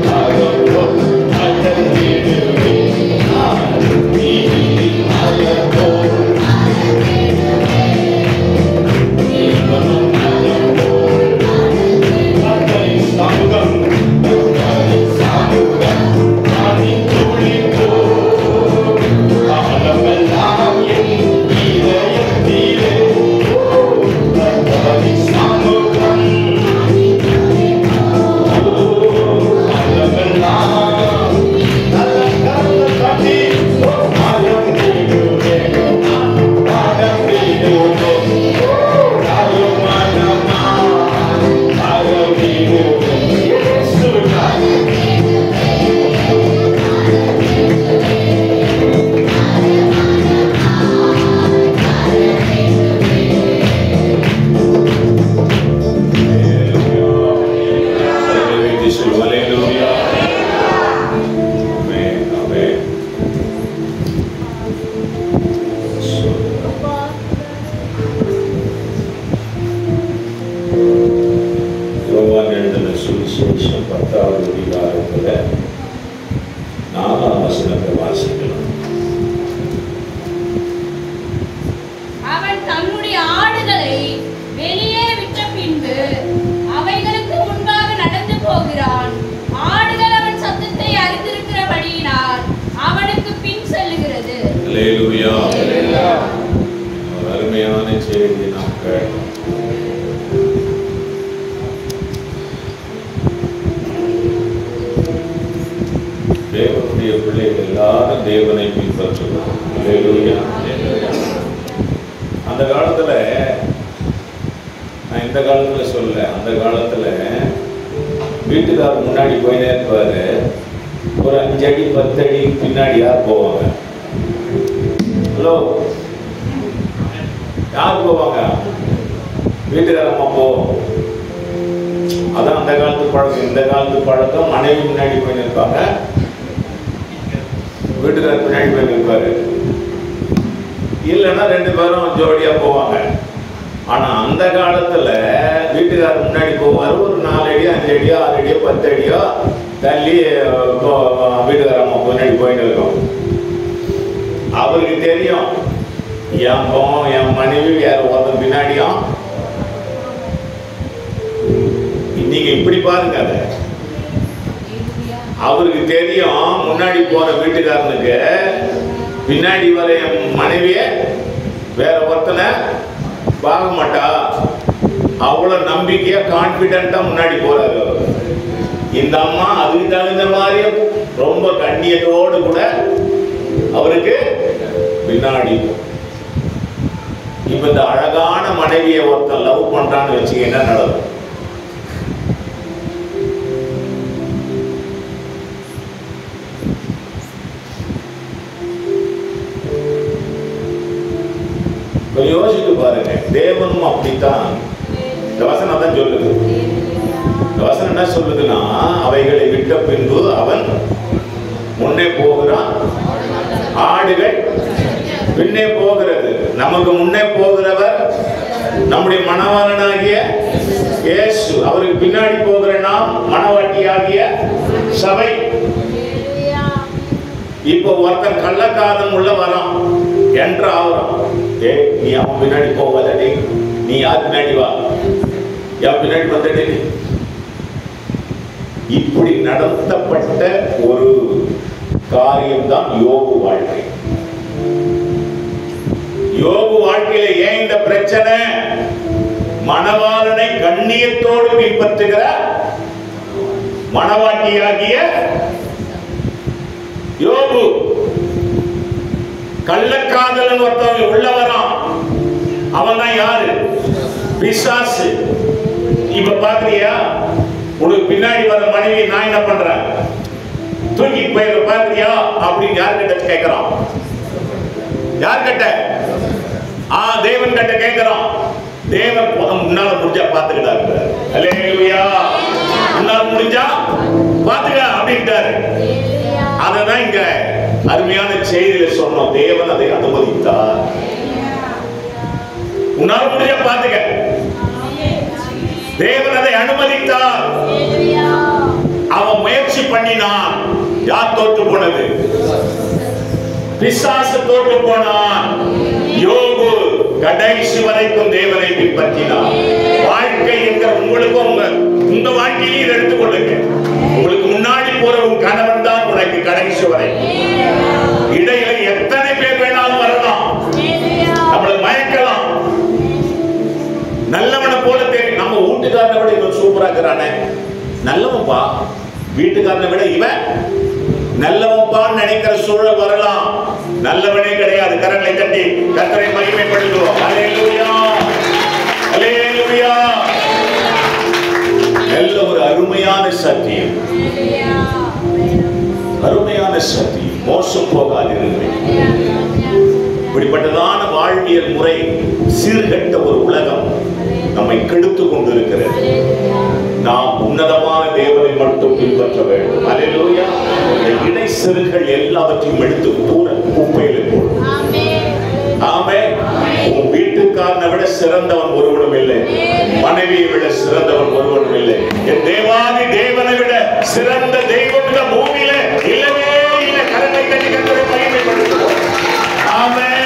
மலர் போல் அடர்ந்திடுவே மலர் போல் இவனும் மலர் போல் கர்த்தரின் சமூகம் கர்த்தரின் சமூகம் வானின் துளி போல் காலமெல்லாம் என் இதயத்திலே கர்த்தரின் சமூகம் காலமெல்லாம் நல்ல கரத்தை தட்டி மலர்ந்திடுவே அடர்ந்திடுவே நறுமணமா அருகிடுவே இயேசுதான் யோவான் எழுதின சுவிசேஷம் 10வது அதிகாரத்துல 4ஆம் வசனத்தை வாசிக்கலாம். அவன் தன்னுடைய ஆடுகளை வெளியே விட்ட பின்பு அவைகளுக்கு முன்பாக நடந்து போகிறான். ஆடுகள் அவன் சத்தத்தை அறிந்திருக்கிறபடியினால் அவனுக்கு பின் செல்லுகிறது. அல்லேலூயா. ஒரு அருமையான செய்தி நாம் கேட்டோம். தேவனுடைய பிள்ளைகள் எல்லாரும் தேவனை பின்பற்றுவோம். அல்லேலூயா. அந்த காலத்துல நான் இந்த காலத்துல சொல்ல, அந்த காலத்துல வீட்டுக்காரர் முன்னாடி போயினே இருப்பாரு. ஒரு 5 அடி 10 அடி பின்னாடி யார் போவாங்க? ஹலோ, யார் போவாங்க? வீட்டுக்காரம்மா போவோம். அதான் அந்த காலத்து பழக்கம். இந்த காலத்து பழக்கம் மனைவி முன்னாடி போய் நிற்பாங்க, வீட்டுக்காரர் பின்னாடி போய் நிற்பாரு. இல்லைன்னா 2 பேரும் ஜோடியா போவாங்க. ஆனா அந்த காலத்துல வீட்டுக்காரர் முன்னாடி போவாரு. ஒரு 4 அடி 5 அடியோ 6 அடியோ 10 அடியோ தள்ளி வீட்டுக்காரம்மா முன்னாடி போயிட்டு இருக்கோம். அவருக்கு தெரியும் என் மனைவி வேற ஒருத்தன் பின்னாடியும். நீங்க இப்படி பாருங்க, அத அவருக்கு தெரியும். முன்னாடி போற வீட்டுக்காரனுக்கு பின்னாடி வர என் மனைவிய வேற ஒருத்தனை பார்க்க மாட்டா. அவ்வளவு நம்பிக்கையா கான்பிடண்டா முன்னாடி போறாரு. இந்த அம்மா அதுக்கு தகுந்த மாதிரி ரொம்ப கண்ணியத்தோடு கூட அவருக்கு பின்னாடி. இப்ப இந்த அழகான மனைவியை ஒருத்தன் லவ் பண்றான்னு வச்சுக்க, என்ன நடக்கும்? யோசித்து பாருங்க. தேவனும் அப்படித்தான். இந்த வசனம் தான் சொல்லுது. இந்த வசனம் என்ன சொல்லுதுன்னா, அவைகளை விட்ட பின்பு அவன் முன்னே போகிறான், ஆடுகள் பின்னே போகிறது. நமக்கு முன்னே போகிறவர் நம்முடைய மணவாளனாகிய இயேசு. அவருக்கு பின்னாடி போகிற நாம் மணவாட்டியாகிய சபை. இப்போ ஒருத்தன் கள்ளக்காதம் உள்ள வரான் என்ற ஆவரம். நீ அவன் பின்னாடி போவதடி, நீ யார் பின்னாடி வா, யார் பின்னாடி வந்தடி. இப்படி நடத்தப்பட்ட ஒரு காரியம்தான் யோபு வாழ்க்கை. யோபு வாழ்க்கையில ஏன் இந்த பிரச்சனை? மணவாளனை கண்ணியத்தோடு பின்பற்றுகிற மணவாட்டியாகிய யோபு. கள்ளக்காதலன் ஒருத்தவங்க உள்ளவரான். அவன் தான் யாரு? பிசாசு. இப்ப பாக்குறியா, உனக்கு பின்னாடி வர மனைவி நான் என்ன பண்றேன், தூக்கி போயிட பாக்குறியா அப்படின்னு யார்கிட்ட கேட்கிறான்? யார்கிட்ட? தேவன் கிட்ட கேட்கிறான். தேவன் முன்னால முடிஞ்சா பாத்துக்கிட்டாரு. அல்லேலூயா. முன்னால முடிஞ்சா பாத்துக்க அப்படின்ட்டாரு. அததான் இங்க அருமையான செய்தியில சொன்னோம். தேவன் அதை அனுமதித்தார். உன்னால முடிஞ்ச பாத்துக்க. தேவன் அதை அனுமதித்தார். அவன் முயற்சி பண்ணினான். யார் தோற்று போனது? பிசாசு தோற்று போனான். யோபு கடைசி வரைக்கும் தேவனை பின்பற்றினார். வாழ்க்கை என்கிற உங்களுக்கும் உங்க வாழ்க்கையில இதை எடுத்துக்கொள்ளுங்க. உங்களுக்கு முன்னாடி போற உன் கணவன் தான் உனக்கு கடைசி வரை. இடையில எத்தனை பேர் வேணாலும் வரலாம், நம்மளை மயக்கலாம். நல்லவனை போல தெரியும். நம்ம வீட்டுக்காரனை விட இவன் சூப்பரா இருக்கிறானே, நல்லவன்பா. வீட்டுக்காரனை விட இவன் நல்லவன்பான்னு நினைக்கிற சூழல் வரலாம். நல்லவனே கிடையாது. கரங்களை தட்டி கர்த்தரை மகிமைப்படுத்துவோம். அல்லேலூயா, அல்லேலூயா. நல்ல ஒரு அருமையான சத்தியம், அருமையான சத்தியம். மோசம் போகாதீர்கள். இப்படிப்பட்டதான வாழ்வியல் முறை சீர்கட்ட ஒரு உலகம் நம்மை கெடுத்து கொண்டிருக்கிறது. நாம் உன்னதமான தேவனை மட்டும் பின்பற்ற வேண்டும். அல்லேலூயா. இந்த இடை சிறுகள் எல்லாவற்றையும் எடுத்து தூர குப்பையில் போடும். ஆமென். உன் வீட்டுக்காரனை விட சிறந்தவன் ஒருவனும் இல்லை, மனைவியை விட சிறந்தவன் ஒருவனும் இல்லை. என் தேவாதி தேவனை விட சிறந்த தெய்வம் இந்த பூமியில இல்லவே இல்லை. கரங்களை தட்டி கர்த்தரை மகிமைப்படுத்துவோம். ஆமென்.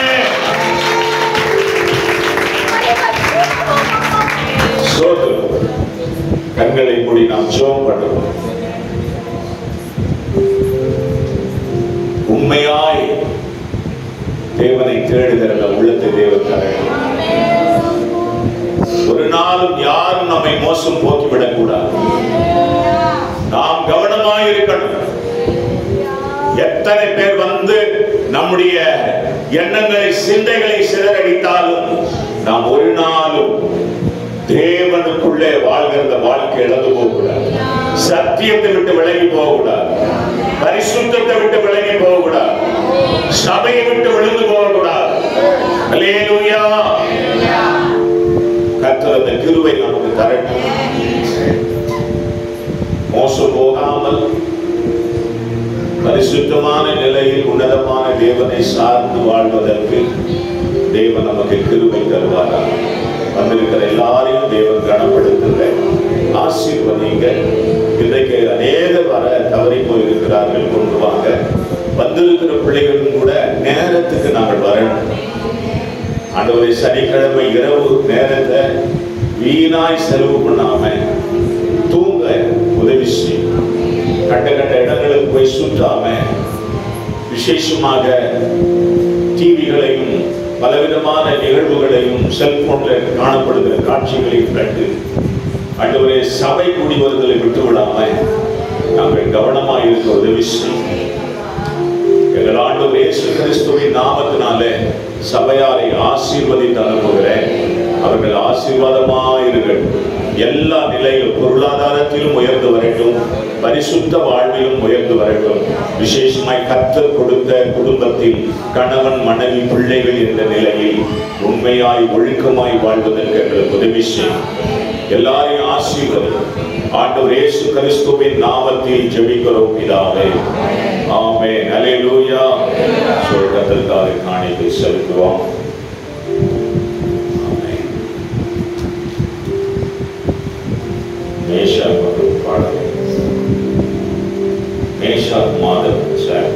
கண்களை மூடி நாம் ஜெபம் பண்ணுவோம். உண்மையாய் தேவனை தேடுகிற உள்ளத்தை தேவன் தர ஒரு நாளும் யாரும் நம்மை மோசம் போக்கிவிடக் கூடாது. நாம் கவனமாய் இருக்கணும். எத்தனை பேர் வந்து நம்முடைய எண்ணங்களை சிந்தைகளை சிதறடித்தாலும் நாம் ஒரு நாளும் தேவனுக்குள்ளே வாழ்கிற வாழ்க்கை இழந்து போகக்கூடாது. சத்தியத்தை விட்டு விலகி போகக்கூடாது. பரிசுத்தத்தை விட்டு விலகி போகக்கூடாது. சபையை விட்டு விழுந்து போகக்கூடாது. அல்லேலூயா. கர்த்தர் அந்த கிருபை நமக்கு தரட்டும். மோசம் போகாமல் பரிசுத்தமான நிலையில் உன்னதமான தேவனை சார்ந்து வாழ்வதற்கு தேவன் நமக்கு கிருபை தருவாரா. வந்திருக்கிற எல்லாரையும் தேவன் கனப்படுத்துங்க, ஆசீர்வதிங்க. இன்றைக்கு அநேகர் வர தவறி போயிருக்கிறார்கள், கொண்டு வாங்க. வந்திருக்கிற பிள்ளைகளும் கூட நேரத்துக்கு நாங்கள் வரணும். ஆண்டவரே, சனிக்கிழமை இரவு நேரத்தை வீணாய் செலவு பண்ணாம தூங்க உதவி செய்யும். கண்ட இடங்களுக்கு போய் சுற்றாம, விசேஷமாக டிவிகளையும் பலவிதமான நிகழ்வுகளையும் செல்போன்ல காணப்படுகிற காட்சிகளையும் கண்டு ஆண்டவரே, சபை கூடி வருதலை விட்டு விடாம நாங்கள் கவனமாக இருக்க உதவி செய்யும். எங்கள் ஆண்டவர் இயேசு கிறிஸ்துவின் நாமத்தினாலே சபையாரை ஆசீர்வதித்து அனுப்புகிறேன். அவர்கள் ஆசீர்வாதமாயிருங்கள். எல்லா நிலையிலும், பொருளாதாரத்திலும் உயர்ந்து வரட்டும், பரிசுத்த வாழ்விலும் உயர்ந்து வரட்டும். விசேஷமாய் கர்த்தர் கொடுத்த குடும்பத்தில் கணவன் மனைவி பிள்ளைகள் என்ற நிலையில் உண்மையாய் ஒழுக்கமாய் வாழ்வதற்கு எங்களுக்கு உதவி செய்யும். எல்லாரையும் ஆசீர்வதி. ஆண்டவர் இயேசு கிறிஸ்துவின் நாமத்தில் ஜெபிக்கிறோம் பிதாவே, ஆமென். அல்லேலூயா. சொர்க்கத்திற்காக காணிக்கை செலுத்துவோம். ஆமென். மேஷாக் மற்றும் பாடல். மேஷாக் மாதம் சார்.